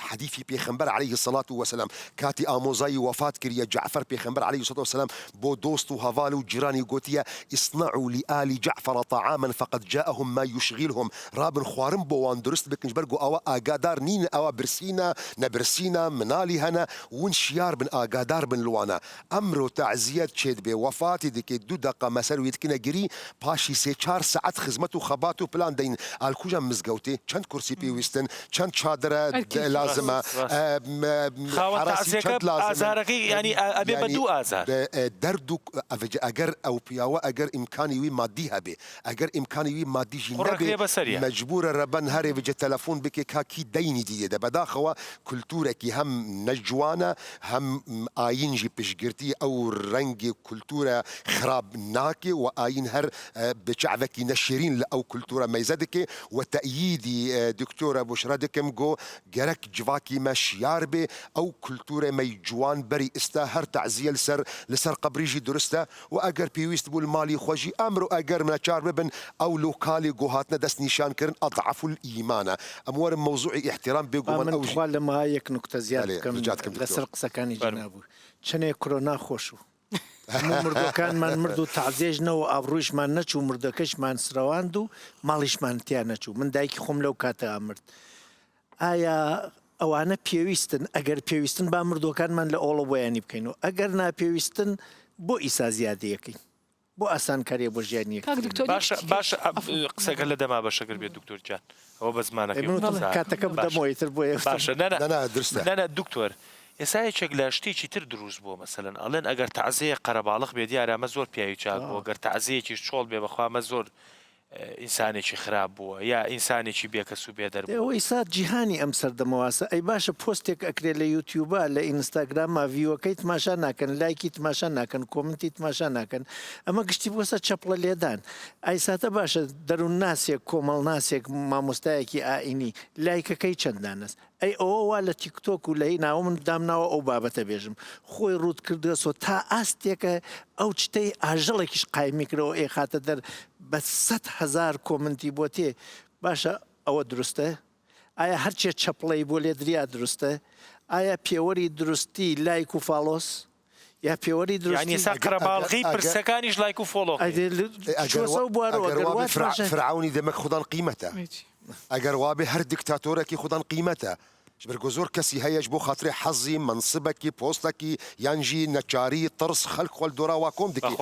حەدیثی پێخەمبەر عليه الصلاة والسلام کاتی ئامۆزایی وفات کردیە جعفر پێخەمبەر عليه الصلاة والسلام بۆ دۆست و هەواڵ و جیرانی گوتیە اصنعوا لآل جعفر طعاما فقد جاءهم ما يشغلهم رابن خوارم بۆ وان دروست بکەن بەرگو ئەوە ئاگادار نین ئەوە برسینە نەبرسینە منالی هەنە ون شیار بن ئاگادار بن لوانە ئەمرۆ تعزیەت چێت بێ وفاتی دەکەیت 2 دقە مەسەر ویتکنە گیری پاشی 3-4 سەعەت خزمەت و خەبات و پلان دەین ئالکوژە مزگەوتێ چەند کورسی پێویستن چەند چادرە لازمە ئازارەکەی ینی ئەبێ بە 2 ئازار دەرد و ئەگەر ئەو پیاوە ئەگەر ئیمکانی وی مادی هەبێ ئەگەر ئیمکانی وی مادیژی نەبێ مەجبورە ڕەبەن هەرێ بجێ تەلەفۆن بکێ کاکی دەینی دیدێ بەداخەوە کولتورێکی هەم نەجوانە هەم ئاینژی پشگرتی ئەو ڕەنگی کولتورە خراپ ناکێ و ئاین هەر بچعvekî neşîrîn li ew kultura meyze dike ve te'yîdî doktora Buşra dikim got gerek civakî me şiyar bê ew kulturê me ciwan berî îsta her teziye li ser qebrî jî durist e û eger pêwîst bû li malî xwe jî emr û eger neçar bibin ew lokalê got hatine dest nîşan kirin ed'aful îman e em werin mewzûî ihtiram bêguman ew jî li ma yek nukte ziyad bikim li ser qisekanî cenabû çinê korona xweş û مردوەکانمان مرد و تعزێژنەوە ئابڕوویشمان نەچوو مردەکەشمان سرەواند و ماڵیشمان تیا نەچوو من دایکی خۆم لەو کاتە ئامرد ئایا ئەوانە پێویستن ئەگەر پێویستن با مردوەکانمان لە ئۆڵە بۆیانی بکەین و ئەگەر ناپێویستن بۆ ئیسا زیادەیەکەی بۆ ئاسانکاریە بۆ ژیانیەک باش قسەکە لە دەما بەشەگر بێت دکتۆر جان ئەوە بە زمانەکەی کاتەکە بدەمەوەیتر بۆیە باشە نەنە دکتۆر ئێسایەکێک لە شتێکی تر دروست بووە مەسەلەن ئەڵێن ئەگەر تەعزەیە قەرەباڵغ بێ دیارە ئەمە زۆر پیاوی چاک بووە گەر تەعزەیەکیش چۆڵ بێ بەخوا ئەمە زۆر ئینسانێکی خراپ بووە یا ئینسانێکی بێکەس و بێدەر بووە ئەوەی سات جیهانی ئەم سەردەمەواسە ئەی باشە پۆستێک ئەکرێت لە یوتیوبە لە ئینستاگرامە ڤیوەکەی تماشا ناکەن لایکی تماشا ناکەن کۆمنتی تماشا ناکەن ئەمە گشتی بۆسە چەپڵە لێدان ئایساتە باشە دەروون ناسێک کۆمەڵ ناسێک مامۆستایەکی ئائینی لایکەکەی چەندانست ئەی ئەوە وا لە تیکتۆک و لەی ناوە من دامناوە ئەو بابەتە بێژم خۆی ڕوود کردوەوە تا ئاستێکە ئەو چتەی ئاژەڵێکیش قایمی کرەوە ئێ خاتە دەر بە 100,000 کۆمنتی بۆ تێ باشە ئەوە دروستە ئایا هەرچێ چەپڵەی بۆ لێ دریا دروستە ئایا پێوەری دروستی لایک و فاڵۆس یا پێوەری درستی قەرەباڵغی پرسەکانیش لایک و فۆڵۆ فرعونی دەمەک خوددان قیمەتە ئەگەر وابێ هەر دیکتاتۆرێکی خوددان قیمەتە بەرگۆ زۆر کەسی هەیەش بۆ خاطرێ حەزی منسبێکی پۆستێکی یانژی نەچاری ترس خەلق خۆل دۆراوا کۆم دکی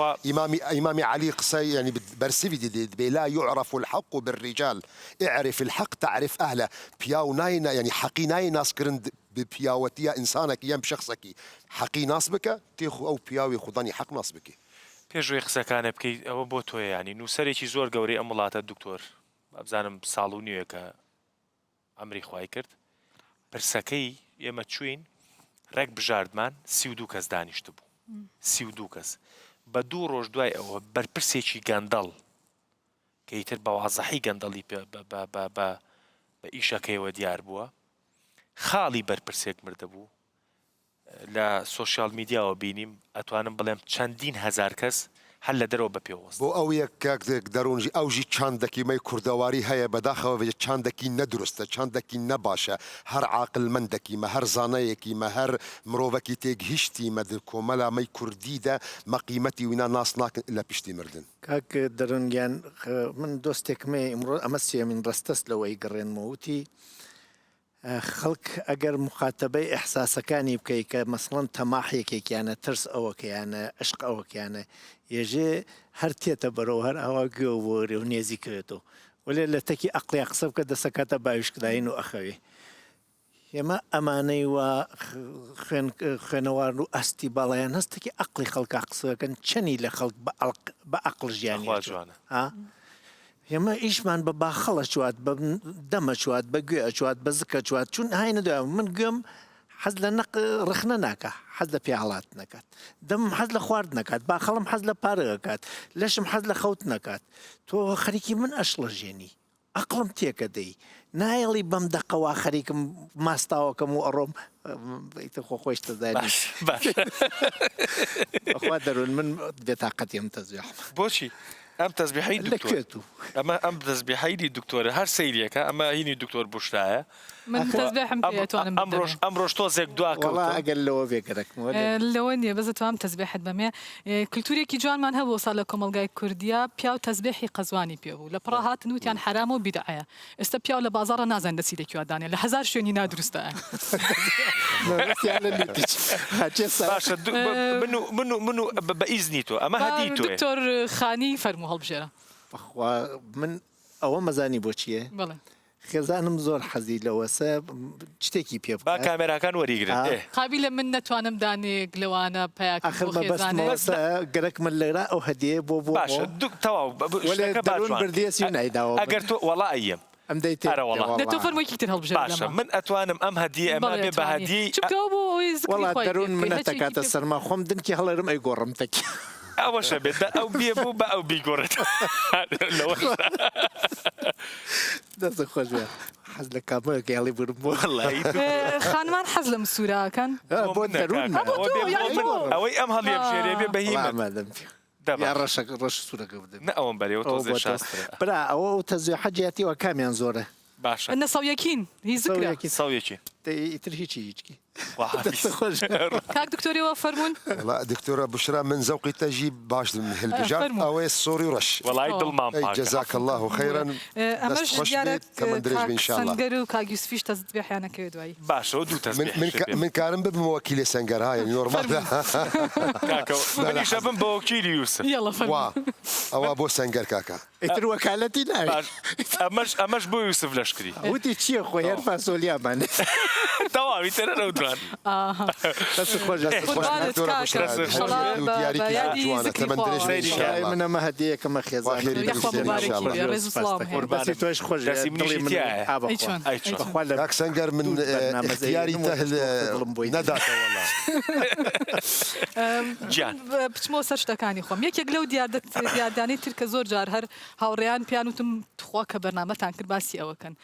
ئیمامی علی قسەی ینی بەرسیوی دێت بێ لا يعرف الحق بالرجال اعرف الحق تعرف أهله پیاو نایە ینی حەقی نایە ناسکردن بپیاوەتیە ئینسانێکی یان شخصێکی حەقی ناس بکە تێخ ئەو پیاوی خوددانی حەق ناس بکە پێشوەی قسەکانە بکەیت ئەوە بۆ تۆیە ینی نووسەرێکی زۆر گەورەی ئەم وڵاتە دکتۆر بزانم ساڵ و نیوەکە ئەمری خوای کرد پرسەکەی ئێمە چوین ڕێک بژاردمان 32 کەس دانیشت بوو 32 کەس بە 2 ڕۆژ دوای ئەوە بەرپرسێکی گەندەڵ کە ئیتر بە وازەحی گەندەڵی بە ئیشەکەیەوە دیار بووە خاڵی بەرپرسێک مردە بوو لە سۆشیال میدیاوە بینیم ئەتوانم بڵێم چەندین هەزار کەس هەر لە دەرەوە بە پێوەست بۆ ئەو یەک کاکێک دەڕۆنجی ئەوژی چاندێکی مەی کوردەواری هەیە بەداخەوە بێت چاندێکی نەدروستە چاندێکی نەباشە هەر عاقلمەندێکیمە هەر زانەیەکیمە هەر مرۆڤێکی تێگهیشتی مەد کۆمەلا مەی کوردیدە مەقیمەتی وینا ناس ناکەن لە پشتی مردن کاک دەرەنگیان من دۆستێکمێ ئەمڕۆ ئەمە سێمین ڕستەست لەوەی گەڕێنمەوتی خەڵک ئەگەر مخاتەبەی ئەحساسەکانی بکەی کە مەسڵەن تەماحێکێکیانە ترس ئەوەکەیانە عشق ئەوەکیانە ێژێ هەر تێتە بەرەوە هەر ئاوا گوێ بۆ ڕێ و نێزی کرێتەوە وەلێ لە تەکی ئەقلی قسە بکە دەسەکاتە باویشکداین و ئەخەوێ ئێمە ئەمانەی وە خوێنەوار و ئەستی باڵیان هەستێکی ئەقلی خەڵکا قسەکەن چەنی لە خەڵک بە ئەقل ژیانی ئێمە ئیشمان بە باخەڵە چوات بە دەمە چوات بە گوێ چوات بە زکە چوات چون هاینە دوای من گوێم حەز لە ڕخنە ناکە حەز لە پیاڵات نەکات دەم حەز لە خوارد نکات باخەڵم حەز لە پارەکات لەشم حەز لە خەوت نکات تۆ خەریکی من ئەشڵەژێنی ئەقڵم تێکە دەی نایڵی بەم دەقەوا خەریکم ماستاوەکەم و ئەڕۆم خۆ خۆش دەزانانی خوا دەروون من بێتاقەتیم تەزویح بۆچی ئەم تەزبیحەی لەکوێت و ئەمە ئەم تەزبیحەی دکتۆرە هەر سەیریەکە ئەمە هینی دکتۆر بشرایە من تەزبیحم پێ ئەتوانم بدەمێ. ئەمڕۆژ تۆزێک دواکەوە ئەگەر لەوە بێگەرەکمەوە لەوە نییە بەزە توام تەزبیحت بەمێ کللتورێکی جوانمان هەبوو سا لە کۆمەلگای کوردیا پیا و تەزبیحی قەزوانی پێبوو لە پڕا هاتن وتیان حرام و بیدعەیە ئێستا پیا و لە بازارە نازان دەسی لەکوێدانێ لە هەزار شوێنی نادروستە باشە من و بە ئیزنی تۆ ئەمە هەدی تۆ دکتۆر خانی فەرموو هەڵبژێرە من ئەوە مەزانی بۆ چییە؟ بڵێ خێزانم زۆر حەزی لەوەسە شتێکی پێ با کامێراکان وەریگرن قابل لە من نەتوانم دانێک لەوانە پیاک آخر بەبەستمەوەسە گەرەک من لێرا ئەو هەدیە بۆ باشە تەواو بردیەسی نایداوە ئەگەر تۆ وەڵا ئەیم ئەم دەیتێ تۆ فەرموویەکی تر هەڵبژێرە باشە من ئەتوانم ئەم هەدیە ئەمە بێ بە هەدی وەڵا دەروون منە تەکاتە سەرما خۆم دنکی هەڵێرم ئەی گۆڕم تەکی ئەوەشە بێت ئەو بێ بوو بە ئەو بیگۆڕێت دەست خۆش بێ حەز لە کامەیەکە یاڵی برم بۆ خانمان حەز لە مسووراکەن بۆ دەروون ئەوەی ئەم هەڵێ بژێرێ بێ بەهیمە ڕەش سوورەکە بدەن نە ئەوم بەرێەوە تۆزێ شاسترە برا ئەوە تەزوی حەجیاتیەوە کامیان زۆرە باشە ئەنە سەویەکین هی زگرە ساویەکی ئیتر هیچی کاک دکتۆریەوە فەرموون دکتۆرە بشرا من زەوقی تەژی باش هەلبژار ئەوەی سۆری و ڕەش وەڵای دڵمان جەزاک الله خەیرن ئەمەش دیارە سەنگەر و کاگیوسفیش تەزبیحیانەکەوێت دوایی باشەوە دوو تەزبیح من کارم ببم وەکیلێ سەنگەر هایە نۆرمالە منیشە بم بە وەکیلی یوسف ئەوە بۆ سەنگەر کاکە ئیتر وەکالەتی ناوێت ئەمەش بۆ یوسف لەشکری وتی چییە خۆی هەر فاسۆلیامان تەواوی تەرە نەو دوان منەمە هەدیەکەمە خێزانبەسی تۆش خۆش سەنگەر من اختیاری تەهل نەداتەوە گیان بچمەوە سەر شتەکانی خۆم یەکێک لەو دیاردانی تر کە زۆر جار هەر هاوڕێیان پیان وتم تخوا کە بەرنامەتان کرد باسی ئەوەکەن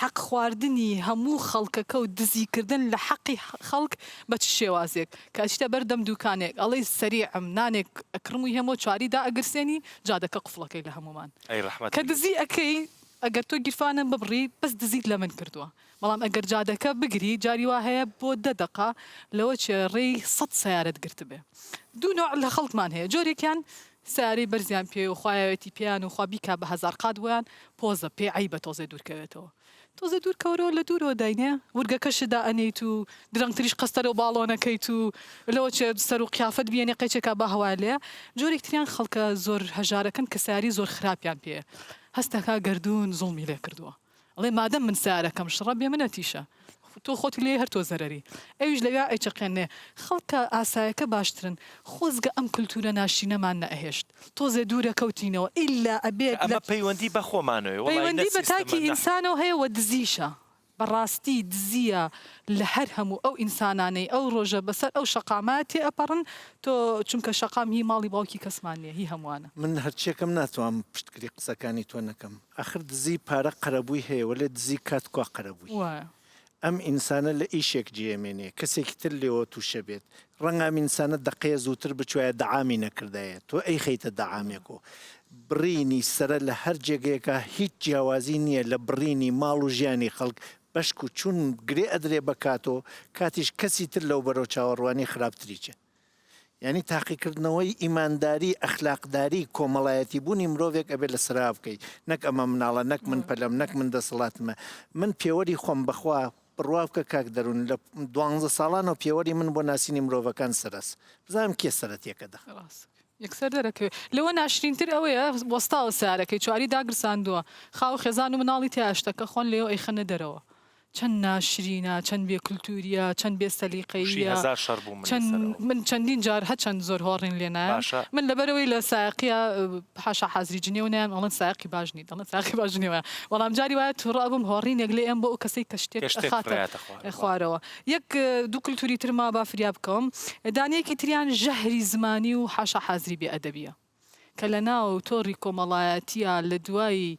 حەق خواردنی هەموو خەڵکەکە و دزیکردن لە حەقی خەڵک بە چ شێوازێک کە ئەچتە بەردەم دوکانێک ئەڵێ سەریعم نانێک ئەکرمووی هەموو چواریدا ئەگرسێنی جادەکە قوفڵەکەی لە هەمومان کە دزی ئەەکەی ئەگەر تۆ گیرفانم ببڕی بەس دزیت لە من کردووە بەڵام ئەگەر جادەکە بگری جاری وا هەیە بۆ 10 دقە لەوە چێ ڕێی 100 سیارەت گرت بێ دوو نوع لە خەڵکمان هەیە جۆرێکیان سیارەی بەرزیان پێ و خوایەتی پیان و خوا بیکا بە هەزار قات ویان پۆزە پێ عی بە تۆزێ دوورکەوێتەوە تۆزە دوورکەورەوە لە دوورەوە داینێ ورگەکەشدا ئەنیت و درەنگتریش قەستەرە و باڵۆنەکەیت و لەوە چێ سەر و قیافەت بێنێ قەیچێکا بە هەوا لێ جۆرێکتریان خەڵکە زۆر هەژارەکەن کە سیاری زۆر خراپیان پێ هەستەکە گردوون زوڵمی لێ کردووە ئەڵێ مادەم من سیارەکەم شڕە بێ منەتیشە تۆ خۆتی لێ هەر تۆ زەرەری ئەویش لەوێ ئەیچەقێنێ خەڵکە ئاسایەکە باشترن خۆزگە ئەم کللتورە ناشینەمان نەهێشت تۆزێ دوورە کەوتینەوە ئیلا ئەبێت ئەمە پەیوەندی بە خۆمانەوە پەیوەندی بە تاکی ئینسانەوە هەیە وە دزیشە بەڕاستی دزیە لە هەر هەموو ئەو ئینسانانەی ئەو ڕۆژە بەسەر ئەو شەقاماتی ئەپەڕن تۆ چونکە شەقام هی ماڵی باوکی کەسمان نیە هی هەمووانە من هەرچێکم ناتوانم پشتگیری قسەکانی تۆ نەکەم ئاخر دزی پارە قەرەبووی هەیە وەلێ دزی کات کوا قەرەبووی ئەم ئینسانە لە ئیشێک جێمێنێ کەسێکی تر لێەوە تووشە بێت ڕەنگە ئینسانە دقەیە زووتر بچوایە دەعامی نەکردایە تۆ ئەی خەیتە دەعامێک و بڕینی سرە لە هەر جێگەیەکە هیچ جیاوازی نییە لە بڕینی ماڵ و ژیانی خەڵک بەشک و چون گرێ ئەدرێ بکاتەوە کاتیش کەسی تر لەو بەرەو چاوەڕوانی خراپتریچە یعنی تاقیکردنەوەی ئیمانداری ئەخلاقداری کۆمەڵایەتی بوونی مرۆڤێک ئەبێت لە سرا بکەیت نەک ئەمە مناڵە نەک من پەلەم نەک من دەسەڵاتمە من پێوەری خۆم بەخوا بڕوا بکە کاک دەروون لە 12 ساڵانەوە پێوەری من بۆ ناسینی مرۆڤەکان سەرس بزانم کێ سەرەتیەکەدا یەکسەر دەرەکەوێت لەوە ناشرینتر ئەوەیە وەستاوە سارەکەی چواری داگرساندووە خاو خێزان و مناڵی تیاشتەکە خۆن لێەوە ئەی خەنە دەرەوە چەند ناشرینە چەند بێ کولتوریە چەند بێ سەلیقەیە هزار شەڕ بوو من چەندین جار چەند زۆر هۆڕین لێنایە من لەبەرەوەی لە سایقیە حاشا حەزری جنێو نایەن ئەڵەن سایقی باش نیت دەڵێن سایقی باش نیوە بەڵام جاری وایە تووڕا بووم هۆڕینێک لێ ئەم بۆ ئەو کەسەی کە شتێک خاتە خوارەوە یەک دوو کولتوری ترما با فریا بکەم دانەیەکی تریان ژەهری زمانی و حاشا حەزری بێ ئەدەبیە کە لە ناو تۆڕی کۆمەڵایەتیە لە دوای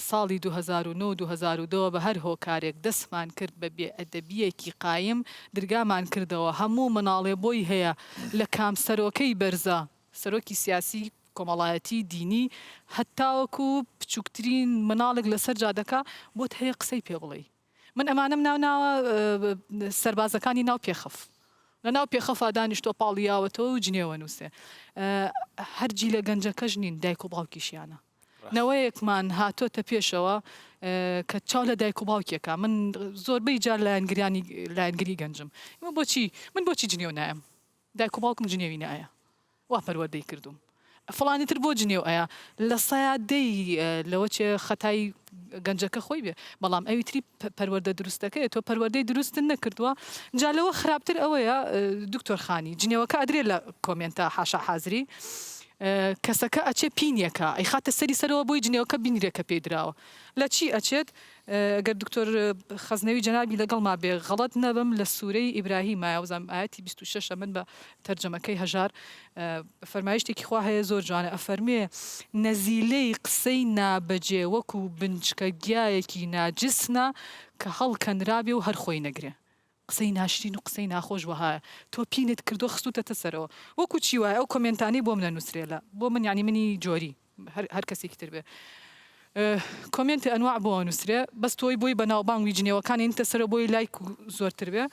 ساڵی 2009 بە هەر هۆکارێک دەستمان کرد بە بێ ئەدەبیەکی قایم درگامان کردەوە هەموو مناڵێ بۆی هەیە لە کام سەرۆکەی بەرزە سەرۆکی سیاسی کۆمەڵایەتی دینی هەتاوەکو بچووکترین مناڵێک لەسەر جادەکە بۆت هەیە قسەی پێ بڵێ من ئەمانم ناوە سەربازەکانی ناو پێخەف لە ناو پێخەفا دانیشتۆ پاڵیاوەتەوە و جنێوە نووسێ هەرگی لە گەنجەکەش نین دایک و باوکیشیانە نەوەیەکمان هاتۆتە پێشەوە کە چاو لە دایک و باوکێکە من زۆربەی جار لایەنگری گەنجم من بۆچی جنێو نایم دایک و باوکم جنێوی نایە وا پەروەردەی کردوم فڵانی تر بۆ جنێو ئەیە لە سەیادەی لەوە چێ خەتای گەنجەکە خۆی بێ بەڵام ئەوی تری پەروەردە دروستەکەی تۆ پەروەردەی دروستن نەکردووە جا لەوە خراپتر ئەوەیە دکتۆر خانی جنێوەکە ئەدرێ لە کۆمنتە حاشا حەزری کەسەکە ئەچێ پینیەکە ئەی خاتە سەری سەرەوە بۆی جنێوەکە بینیرێکە پێی دراوە لە چی ئەچێت گەر دکتۆر خەزنەوی جەنابی لەگەڵ ما بێ غەڵەت نەبم لە سوورەی ئیبراهیم ئاوزام ئاەتی 26 من بە تەرجەمەکەی هەژار فەرمایشتێکی خوا هەیە زۆر جوانە ئەفەرمێ نەزیلەی قسەی نابەجێ وەکو بنچکە گیایەکی ناجسنە کە هەڵکەنرابێ و هەر خۆی نەگرێ قسەی ناشرین و قسەی ناخۆش وهایە تۆ پینت کردو خستوتە سەرەوە وەکو چی وایە ئەو کۆمنتانی بۆ منە نووسرێلە بۆ من ینی منی جۆری هەر کەسێکی تر بێ کۆمنتی ئەنواع بۆ نووسرێ بەس تۆی بۆی بەناوبانگی جنێوەکانی تە سەرە بۆی لایک زۆرتر بێ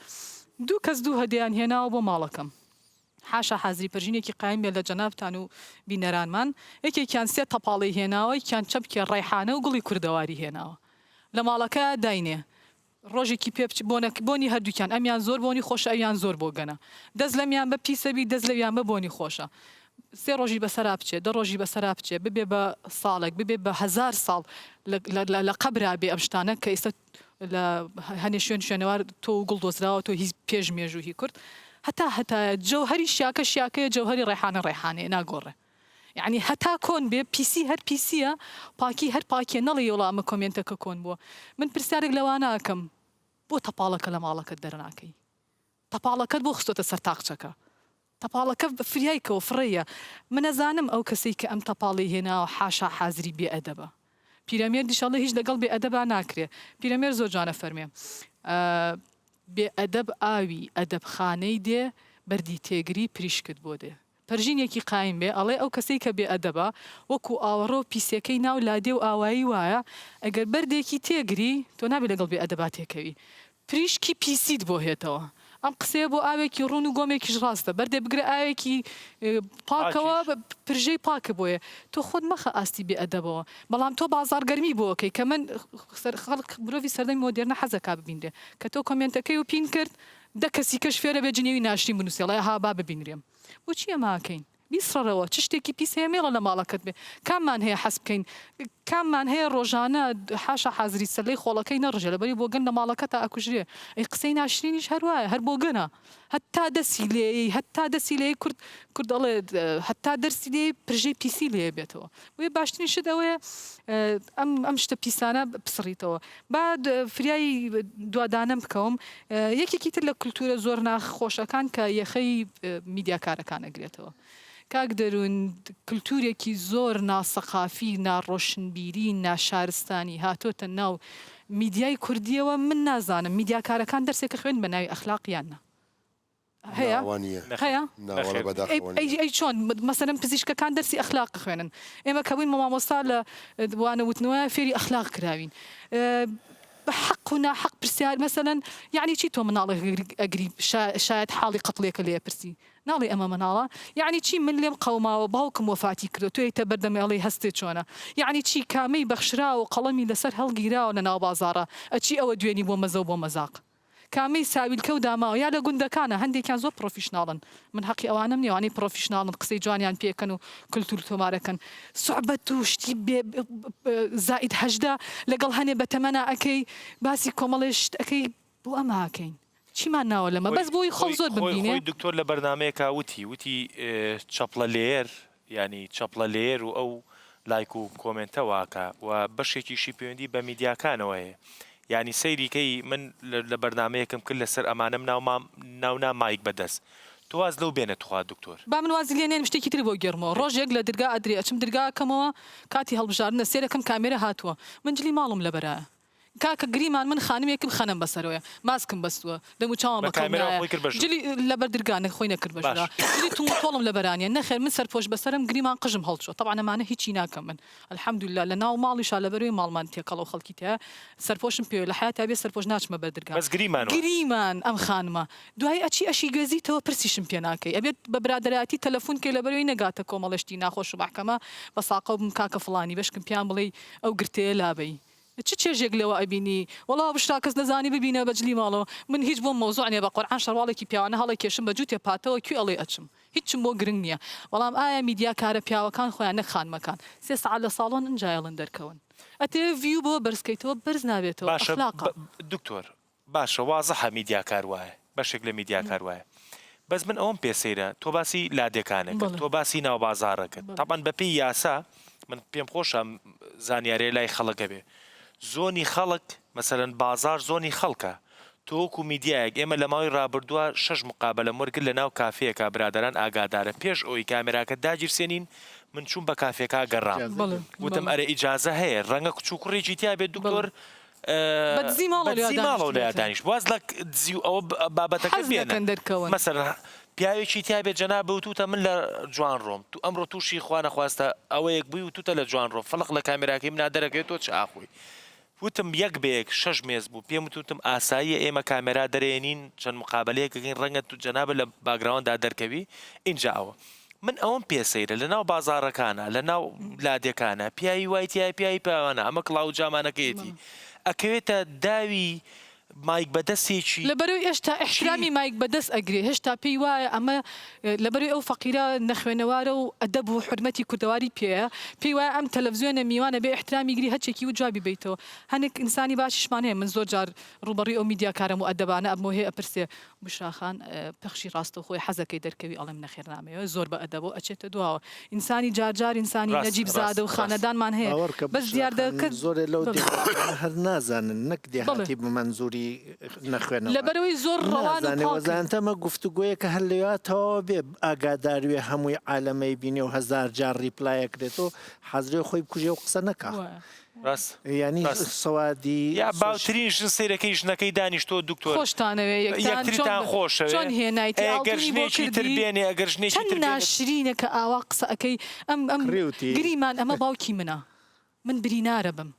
دوو کەس دوو هەدیان هێناوە بۆ ماڵەکەم حاشا حەزری پەرژینێکی قایم بێ لە جەنابتان و بینەرانمان یەکێکیان سێ تەپاڵی هێناوە یەکیان چەپکی ڕەیحانە و گوڵی کوردەواری هێناوە لە ماڵەکە داینێ ڕۆژێکی پێ بۆنی هەردووکیان ئەمیان زۆر بۆنی خۆشە ئەویان زۆر بۆ گەنە دەست لەمیان بە پیسەبی دەست لەویان بە بۆنی خۆشە سێ ڕۆژی بەسەرا بچێ دە ڕۆژی بەسەرا بچێ ببێ بە ساڵێک ببێ بە 1000 ساڵ لە قەبرا بێ ئەم شتانە کە ئێستا لە هەنێ شوێنوار تۆ گوڵ دۆزراوە تۆ هیچ پێش مێژوهی کورد هەتا جەوهەری شیاکەیە جەوهەری ڕێحانەیە ناگۆڕێ یعنی هەتا کۆن بێ پیسی هەر پیسیە پاکی هەر پاکیە نەڵێ وەڵامە کۆمنتەکە کۆن بووە من پرسیارێک لەوانە ئەکەم بۆ تەپاڵەکە لە ماڵەکەت دەرناکەی تەپاڵەکەت بۆ خستۆتە سەر تاقچەکە تەپاڵەکە فریایکەوە فڕەیە من نەزانم ئەو کەسەی کە ئەم تەپاڵی هێناوە حاشا حەزری بێ ئەدەبە پیرەمێر دیشەڵە هیچ لەگەڵ بێ ئەدەبا ناکرێ پیرەمێر زۆر جوانە فەرمێ بێ ئەدەب ئاوی ئەدەبخانەی دێ بەردی تێگری پریشکت بۆ دێ پەرژینێکی قایم بێ ئەڵێ ئەو کەسەی کە بێ ئەدەبە وەکو ئاوەڕۆ پیسەکەی ناو لادێ و ئاوایی وایە ئەگەر بەردێکی تێگری تۆ نابێت لەگەڵ بێ ئەدەبا تێکەوی پریشکی پیسیت بۆ هێتەوە ئەم قسەیە بۆ ئاوێکی ڕوون و گۆمێکیش ڕاستە بەردێ بگرە ئاوێکی پاکەوە پرژەی پاکە بۆیە تۆ خۆت مەخە ئاستی بێ ئەدەبەوە بەڵام تۆ بازارگەرمی بۆکەی کە من خەڵک مرۆڤی سەردەمی مۆدێرنە حەزەکا ببیندێ کە تۆ کۆمنتەکەی و پین کرد دە کەسی کەش فێرە بێ جنێوی ناشرین بنووسێڵای ها با ببینرێم بۆچی ئەماکەین بیسڕەوە چ شتێکی پیس هەیە مێڵە لە ماڵەکەت بێ کاممان هەیە حەز بکەین کاممان هەیە ڕۆژانە حاشا حەزری سەلەی خۆڵەکەی نەڕژێ لەبەری بۆ گەن لە ماڵەکە تا ئەکوژرێ ئەی قسەی ناشرینیش هەروایە هەر بۆ گەنە هەتا دەسی لێی کورد دەڵێ هەتا دەرسی لێ پرژەی پیسی لێ بێتەوە وێ باشترین شت ئەوەیە ئەم شتە پیسانە بسڕیتەوە بعد فریایی دوادانم بکەوم یەکێکی تر لە کولتورە زۆر ناخۆشەکان کە یەخەی میدیاکارەکان ئەگرێتەوە کاک دەروون کولتورێکی زۆر ناسەقافی ناڕۆشنبیری ناشارستانی هاتۆتە ناو میدیای کوردیەوە من نازانم میدیاکارەکان دەرسێکە خوێن بە ناوی ئەخلاقیانە هەیە ئەی چۆن مەسەلەن پزیشکەکان دەرسی ئەخلاق خوێنن ئێمە کەبووین مامۆستا لە دوانە وتنەوە فێری ئەخلاق کراوین بحق و ناحق پرسیار مەسەلەن یعنی چی تۆ مناڵێ ئەگری شاید حاڵی قەتڵێکە لێ پرسی ناڵێ ئەمە مناڵە یعنی چی من لێم قەوماوە باوکم وەفاتی کردو تۆ ئێتە بەردەمێڵی هەستێ چۆنە یعنی چی کامەی بەخشرا و قەڵەمی لەسەر هەڵگیراوە لە ناو بازاڕە ئەچی ئەوە دوێنی بۆ مەزە و بۆ مەزاق کامی ساویلکە و داماوە یا لە گوندەکانە هەندێکیان زۆر پرۆفیشناڵن من حەقی ئەوانم نێوانی پرۆفیشناڵن قسەی جوانیان پێکەن و کللتور تۆمارەکەن سوعبەت و شتی زائید هەژدا لەگەڵ هەنێ بەتەمەنا ئەەکەی باسی کۆمەڵێشت ئەەکەی بۆ ئەماکەین چیمان ناوە لەمە بەس بۆی خۆ زۆر ببینێ دکتۆر لە بەرنمەیەکە وتی چەپڵە لێر ینی چەپڵە لێر و ئەو لایک و کۆمنتەواکە و بەشێکیشی پەیوەندی بە میدیاکانەوەیە ینی سەیریکەی من لە بەرنمەیەکم کرد لەسەر ئەمانم ناونا مایک بەدەست تواز لەو بێنێت خوا دکتۆر با من وازی لێنێن شتێکی تر بۆ گەرمەوە ڕۆژێک لە دەرگا ئەدرێ ئەچم دەرگاکەمەوە کاتی هەڵبژاردنە سێرەکەم کامێرە هاتووە من جلی ماڵم لەبەرایە کاکە گریمان من خانمێکم خەنم بەسەرەوەە ماسکم بەستووە دەمو چاوان جلی لەبەر دەرگانە خۆی نەکرد بەشرا جلی تۆڵم لە بەرانیە نەخێر من سەرپۆش بەسەرم گریمان قژم هەڵچوە طبعا ئەمانە هیچی ناکەم من الحەمدولله لە ناو ماڵیشا لەبەروی ماڵمان تێکەڵەوە خەڵکی تەیە سەرپۆشم پێ لە حیاتا بێ سەرپۆش ناچمە بەر دەرگا بەس گریمان ئەم خانمە دوای ئەشی گوێزیتەوە پرسیشم پێ ناکەی ئەبێت بە برادەراتی تەلەفۆن کێ لەبەروی نەگاتە کۆمەڵشتی ناخۆش و محکەمە بە ساقە بم کاکە فڵانی بەشکم پیان بڵێ ئەو گرتەیە لابەی چ چێژێک لەوە ئەبینی وڵا بشتا کەس نەزانی ببینە بەجلی ماڵەوە من هیچ بۆ مۆزوع نیە بە قورئان شەڕواڵێکی پیاوانە هەڵی کێشم بە جووتێ پاتەوە کوێ ئەڵێ ئەچم هیچم بۆ گرنگ نییە بەڵام ئایا میدیا کارە پیاوەکان خۆیان نەک خانمەکان سێ سەعات لە ساڵۆن ئەنجایڵن دەرکەون ئەتێ ڤیو بۆ بەرزکەیتەوە بەرز نابێتەوە ئەخلاقە دکتۆر باشە وازەحە میدیا کار وایە بەشێک لە میدیا کار وایە بەس من ئەوم پێسەیرە تۆ باسی لادەکانەکە تۆ باسی ناوبازارەکەت تاپان بەپی یاسا من پێم خۆشە زانیارێ لای خەڵکە بێ زۆنی خەڵک مەسەرەن بازار زۆنی خەڵکە تۆکو میدیایەک ئێمە لە ماوەی ڕابردووە 6 مقابلە وەرگرت لە ناو کافەیەکە برادران ئاگادارە پێش ئەوی کامێراکە داگیرسێنین من چوون بە کافێکا گەڕام وتم ئەرە ئیجازە هەیە ڕەنگە کچ و کوڕێکی تیا بێت دکتۆر بەدزی ماڵەوە لە دانیش واز لە دزی و ئەوە بابەتەکە بێنن مەسەرەن پیاوێکی تیا بێت جەناب بوتوتە من لە جوان ڕۆم تو ئەمڕۆ تووشی خوا نەخواستە ئەوەیەک بووی و توتە لە جوان ڕۆ فڵق لە کامێراکەی منا دەرەکەوێت تۆ چ ئاخۆی وتم یەک بەیەک 6 مێز بوو پێم وتم ئاساییە ئێمە کامێرا دەرێنین چەند مقابلەیەکەکەین ڕەنگە تو جەنابە لە باگراوندا دەرکەوی اینجا ئەوە من ئەوم پێسەیرە لە ناو بازارەکانە لە ناو لادەکانە پیاوی وایتیای پیاوی پیاوانە ئەمە کڵاو جامانەکەیەتی ئەکەوێتە داوی مایک بەدەستێکی لەبەروی ئێشتا ئەحترامی مایک بەدەست ئەگرێ هێشتا پێی وایە ئەمە لەبەروی ئەو فەقیرە نەخوێنەوارە و ئەدەب و حرمەتی کوردەواری پێەیە پێی وایە ئەم تەلەڤیزیۆنە میوانە بێ ئەحترامی گری هەرچێکی و جوابی بیتەوە هەنێک ئینسانی باشیشمان هەیە من زۆر جار ڕوبەڕی ئەو میدیاکارم و ئەدەبانە ئەمۆ هەیە ئەپرسێ بشاخان پەخشی ڕاستە خۆی حەزەکەی دەرکەوی ئەڵێم نەخێرنامەوە زۆر بە ئەدەبەوە ئەچێتە دواوە ئینسانی جارجار ئینسانی نەجیب زادە و خانەدانمان هەیە بەس دیار دەکرد زۆرێ لەو هەر نازانن نەک دێهاتی بە منزوری لەبەرەوەی زۆر ڕەوانەوەزانتەمە گفتوگوۆیە کە هەلواتەوە بێ ئاگاداروێ هەمووی عالەمەی بینێ و 1000 جار ریپلایەکرێتەوە حەزرێ خۆی بکوژێ و قسە نەکە ینی سەوادی یا باوترین سیرەکەی ژنەکەی دانیشتۆ دکتۆر خۆشتانەوە یەکتریتان خۆشە چۆن هێنایتی گەرژنێکی تر بێنێ ئەگەر ژنێکی تر ناشرینە کە ئاوا قسە ئەەکەی ئەم گریمان ئەمە باوکی منە من برینارە بم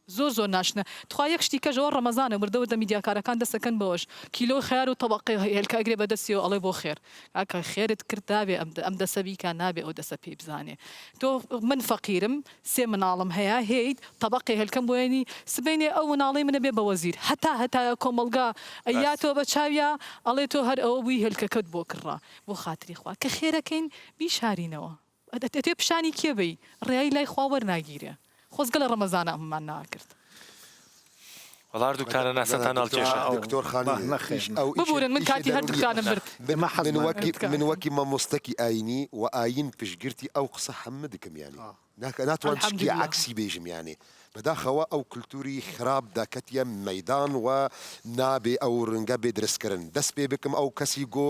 زۆر ناشنە تخوا یەک شتی کەژەوە ڕەمەزانە مردەوە دە میدیاکارەکان دەسەکەن بەوەش کیلۆ خیار و تەبەقی هێلکە ئەگرێ بەدەستیەوە ئەڵێ بۆ خێر ئاکە خێرت کرد دابێ ئەم دەسەبیکان نابێ ئەو دەسە پێی بزانێ تۆ من فەقیرم سێ مناڵم هەیە هەیت تەبەقی هێلکەم بۆێنی سبینێ ئەو مناڵی منە بێ بە وەزیر هەتا کۆمەلگا ئەیاتەوە بە چاویا ئەڵێ تۆ هەر ئەوە بووی هێلکەکەت بۆ کڕا بۆ خاتری خوا کە خێرەکەین بیشارینەوە ئەتێ پیشانی کێبی ڕێایی لای خوا وەرناگیرێ خۆزگە لە ڕەمەزانە ئەممان ناکرد وەڵار دوکانە ناسەتان هەڵکێشە دکتۆر خانی ببورن من کاتی هەر دوکانم برد من وەکی مامۆستەکی ئاینی و ئاین پشگرتی ئەو قسە هەممە دکم یانی ناتوان شتی عکسی بێژم یانی بەداخەوە ئەو کللتوری خراپ داکەتیە مەدان و نابێ ئەو ڕەنگە بێ درستکردن دەست پێ بکەم ئەو کەسی گۆ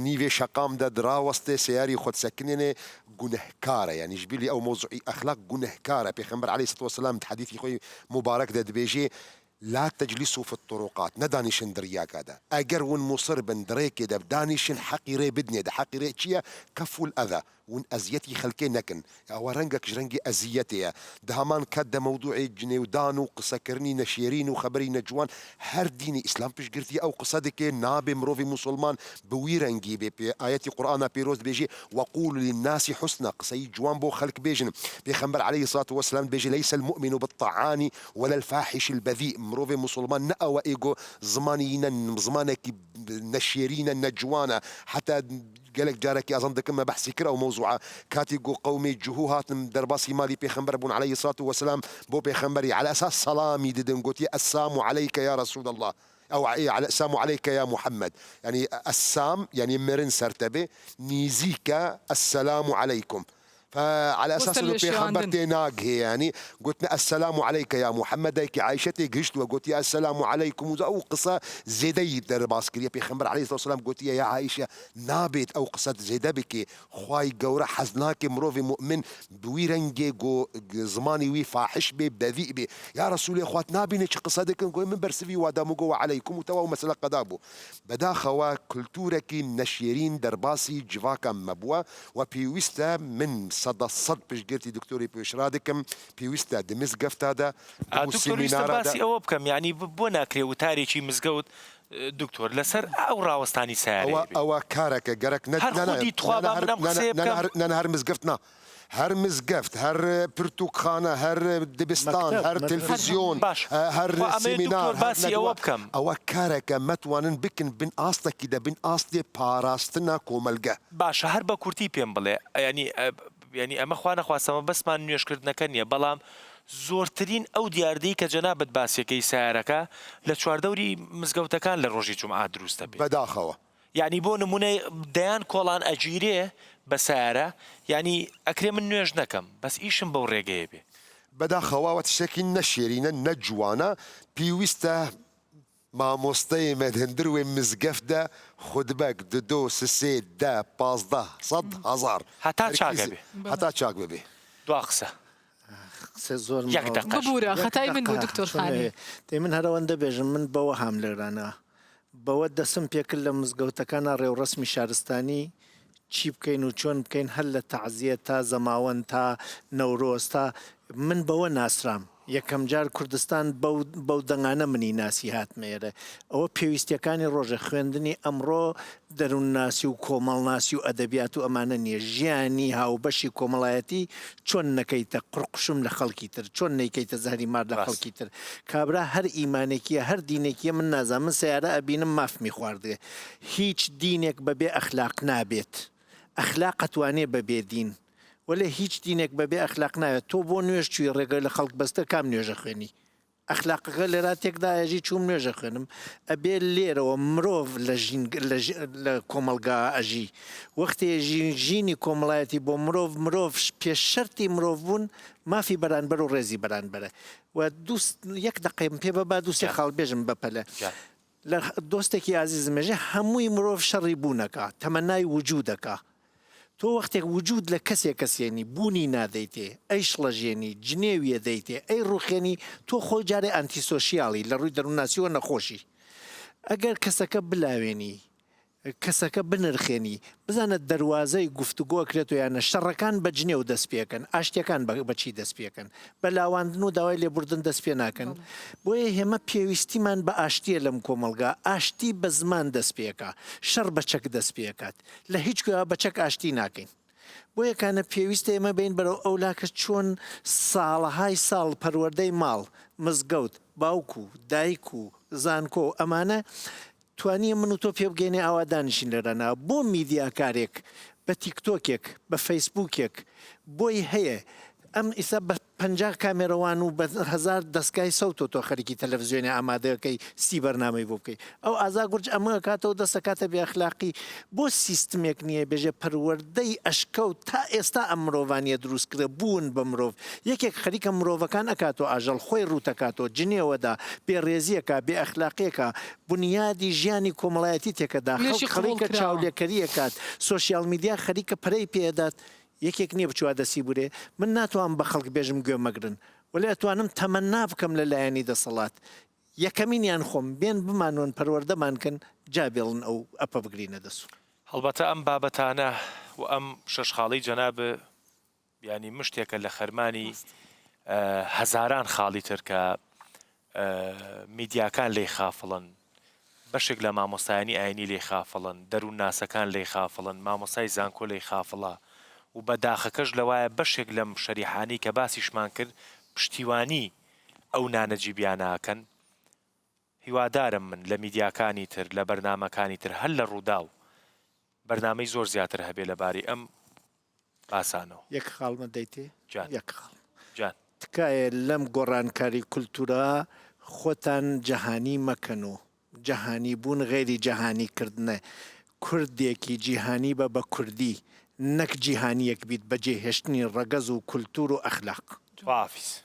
نیوێ شەقامدا دراوەستێ سیاری خۆتسەکنێنێ گونەهکارە یعنی ژبیلی ئەو مۆزوعی ئەخلاق گونەهکارە پێغەمبەر عەلەیهی سڵات وسەلام حەدیثی خۆی مبارەک دەدبێژێ لا تجلسوا في الطرقات ندانيشن درياك هذا أجر ون مصر بن دريك ده بدانيشن حقيري بدني ده حقيري شيء كفو الأذى ون ئەزیەتی خەلکێ نەکەن ئەوە ڕەنگەکش ڕەنگی ئەزیەتەیە دەهامان کات دە مەوضوعی جنێودان و قسەکردنی نەشێرین و خەبەری نەجوان هەر دینی ئیسلام پشتگirتی ئەو قسە دەکێ نابێ مرۆڤی مسلمان بوی ڕەنگی بێ پێ ئاەتی قورئانە پێرۆز بێژێ وەقول للناس حسنا قسەی جوان بۆ خەلک بێژن پێغەمبەر عليه الصلاة والسلام بێژێ ليس المؤمن بالطعان ولا الفاحش البذيء مرۆڤ مسلمان نە ئەوە ئێگۆ زمانێکی نەشێرینە نەجوانە حتا قالك جارك أظن دكما بحثي كرا وموضوعة كاتي جو قومي جهوهات درباسي مالي بيخنبر بون عليه الصلاة والسلام بو بيخنبري على أساس سلامي ددن قوتي السلام عليك يا رسول الله أو على السلام عليك يا محمد يعني السام يعني مرن سرتبه نيزيك السلام عليكم فعلى اساس انه بيخبرتي ناق هي يعني قلت السلام عليك يا محمد هيك عايشتي قشت وقلت يا السلام عليكم او قصه زيدي درباس كريا بيخبر عليه الصلاه والسلام قلت يا عائشه نابت او قصه زيدبك خواي قوره حزناك مروفي مؤمن بويرنجي جو زماني وي فاحش بي بذيء بي يا رسول اخوات نابينك قصدك نقول من برسبي ودامو عليكم وتوا مساله قدابو بدا خوا كلتورك نشيرين درباسي جواكا مبوا وبيوستا من صدى الصد بشقرتي دكتوري بيشرادكم بيوستا دمز قفت هذا دكتور يستباسي أو بكم يعني بوناكري وتاريخي مزقوت دكتور لسر أو راوستاني ساري أو كارك قرك نهر مزقفتنا هر مزقفت هر برتوخانة هر دبستان هر تلفزيون هر سيمينار أو كارك متوانن بكن بن آستا كده بن آستي باراستنا كوملقة باش هر بكورتي بيم بلا يعني أما خوانا خواستما بس ما نيوش كردنكنيا بلام زۆرترین ئەو دیاردەی کە جەنابەت باسیەکەی سارەکە لە چواردەوری مزگەوتەکان لە ڕۆژی جومعە دروستە بێت بەداخەوە یعنی بۆ نمونەی دەیان کۆڵان ئەگیرێ بە سارە یعنی ئەکرێ من نوێژ نەکەم بەس ئیشم بەو ڕێگەیە بێ بەداخەوە تشتێکی نەشێرینە نەجوانە پێویستە مامۆستەی مەدهندروێ مزگەفتدا خودبەک دو سسێ دا پازدە سەد هەزار هەتا چاک بێ هەتا چاک ببێ دوا قسە زۆر ببوورە خەتای من بوو دکتۆر خانی دەی من هەرەوەندە بێژم من بەوە هام لێرانە بەوە دەسم پێکرد لە مزگەوتەکانە ڕێوڕسمی شارستانی چی بکەین و چۆن بکەین هەر لە تەعزیە تا زەماوەند تا نەورۆز تا من بەوە ناسرام یەکەم جار کوردستان بەو دەنگانە منی ناسی هاتمێرە ئەوە پێویستیەکانی ڕۆژە خوێندنی ئەمڕۆ دەروونناسی و کۆمەڵناسی و ئەدەبیات و ئەمانە نییە ژیانی هاوبەشی کۆمەڵایەتی چۆن نەکەیتە قڕقشم لە خەڵکی تر چۆن نەیکەیتە زەهری مار لە خەڵکی تر کابرا هەر ئیمانێکیە هەر دینێکیە من نازانم من سیارە ئەبینم مافمی خواردێ هیچ دینێک بەبێ ئەخلاق نابێت ئەخلاق ئەتوانێ بەبێ دین وەلێ هیچ دینێک بەبێ ئەخلاق ناوێت تۆ بۆ نوێژ چووی ڕێگە لە خەڵک بەستە کام نوێژە خوێنی ئەخلاقەکە لێرا تێکدایەژی چوم نوێژە خوێنم ئەبێ لێرەوە مرۆڤ لە کۆمەلگا ئەژی وەختێ ژینی کۆمەڵایەتی بۆ مرۆڤ پێش شەرتی مرۆڤ بوون مافی بەرانبەر و ڕێزی بەرانبەرە و یەک دەقەیەم پێ بەبا دووسێ خاڵ بێژم بەپەلە لە دۆستێکی ئازیزمێژێ هەمووی مرۆڤ شەڕی بوونەکە تەمەنای وجودەکە تۆ وەختێک وجود لە کەسێک کەسێنی بوونی نادەیتێ ئەی شڵەژێنی جنێویە دەیتێ ئەی ڕوخێنی تۆ خۆی جارێ ئەنتیسۆشیاڵی لە ڕووی دەروونناسیەوە نەخۆشی ئەگەر کەسەکە بلاوێنی کەسەکە بنرخێنی بزانە دەواازەی گفتوگۆکرێت و یانە شەڕەکان بە جنێو دەست پێکەن ئاشتیەکان بەچی دەست پێکەن بە لاواندن و داوای لێبوردن دەست پێ ناکەن بۆیە هێمە پێویستیمان بە ئاشتیە لەم کۆمەلگا ئاشتی بە زمان دەست پێکە شەڕ بەچەک دەست پێکات لە هیچ کوێ بەچەک ئاشتی ناکەین بۆ یەکانە پێویستە ئێمە بین بەرەو ئەولاکە چۆن ساڵەهای ساڵ پەروەردەی ماڵ مزگەوت باوکو دایک و زانکۆ ئەمانە توانی من و تۆ پێ بگەینێ ئاوادانیشین لەرانە بۆ میدیاکارێک بە تیکتۆکێک بە فەیسبووکێک بۆی هەیە ئەم ئیسا بە 50 کامێرەوان و بە 1000 دەستگای سەوتۆ تۆ خەریکی تەلەڤیزیۆنی ئامادەکەی سی بەرنامەی بۆ بکەیت ئەو ئازا گورج ئەمە کاتەوە دەسەکاتە بێئەخلاقی بۆ سیستمێک نییە بێژێ پەروەردەی ئەشکەوت تا ئێستا ئەم مرۆڤانیە دروستکرە بوون بە مرۆڤ یەکێک خەریکە مرۆڤەکان ئەکاتەوە ئاژەڵ خۆی ڕوتەکاتەوە جنێوەدا بێڕێزیەکە بێئەخلاقیەکە بنیادی ژیانی کۆمەڵایەتی تێکەدا خەریکە چاولێکەریەکات سۆشیال میدیا خەریکە پەرەی پێدات یەکێک نییە بچوە دەسی بورێ من ناتوان بە خەڵک بێژم گوێ مەگرن ولی ئەتوانم تەمەنا بکەم لەلایەنی دەسەڵات یەکەمینیان خۆم بێن بمانۆن پەروەردەمانکەن جا بێڵن ئەو ئەپە بگرینە دەسوو هەڵبەتە ئەم بابەتانە و ئەم شەشخاڵی جەناب ینی مشتێکە لە خەرمانی هەزاران خاڵی تر کە میدیاکان لێی خافڵن، بەشێک لە مامۆستایانی ئاینی لێی خافڵن، دەروون ناسەکان لێی خافڵن، مامۆستای زانکۆ لێی خافڵە و بەداخەکەش لەوایە بەشێک لەم شەریحانی کە باسیشمان کرد پشتیوانی ئەو نانەجیبیاناکەن. هیوادارم من لە میدیاکانی تر لە بەرنامەکانی تر هەر لە ڕووداو بەرنامەی زۆر زیاتر هەبێ لەباری ئەم باسانەوە. یەک خاڵمە دەیتێ جان. یەک خاڵ جان تکایە لەم گۆڕانکاری کولتورە خۆتان جەهانی مەکەن و جەهانی بوون غێری جەهانیکردنە. کوردێکی جیهانی بە بە کوردی نەک جیهانیەک بیت بەجێهێشتنی ڕەگەز و کولتور و ئەخلاق. حافظ.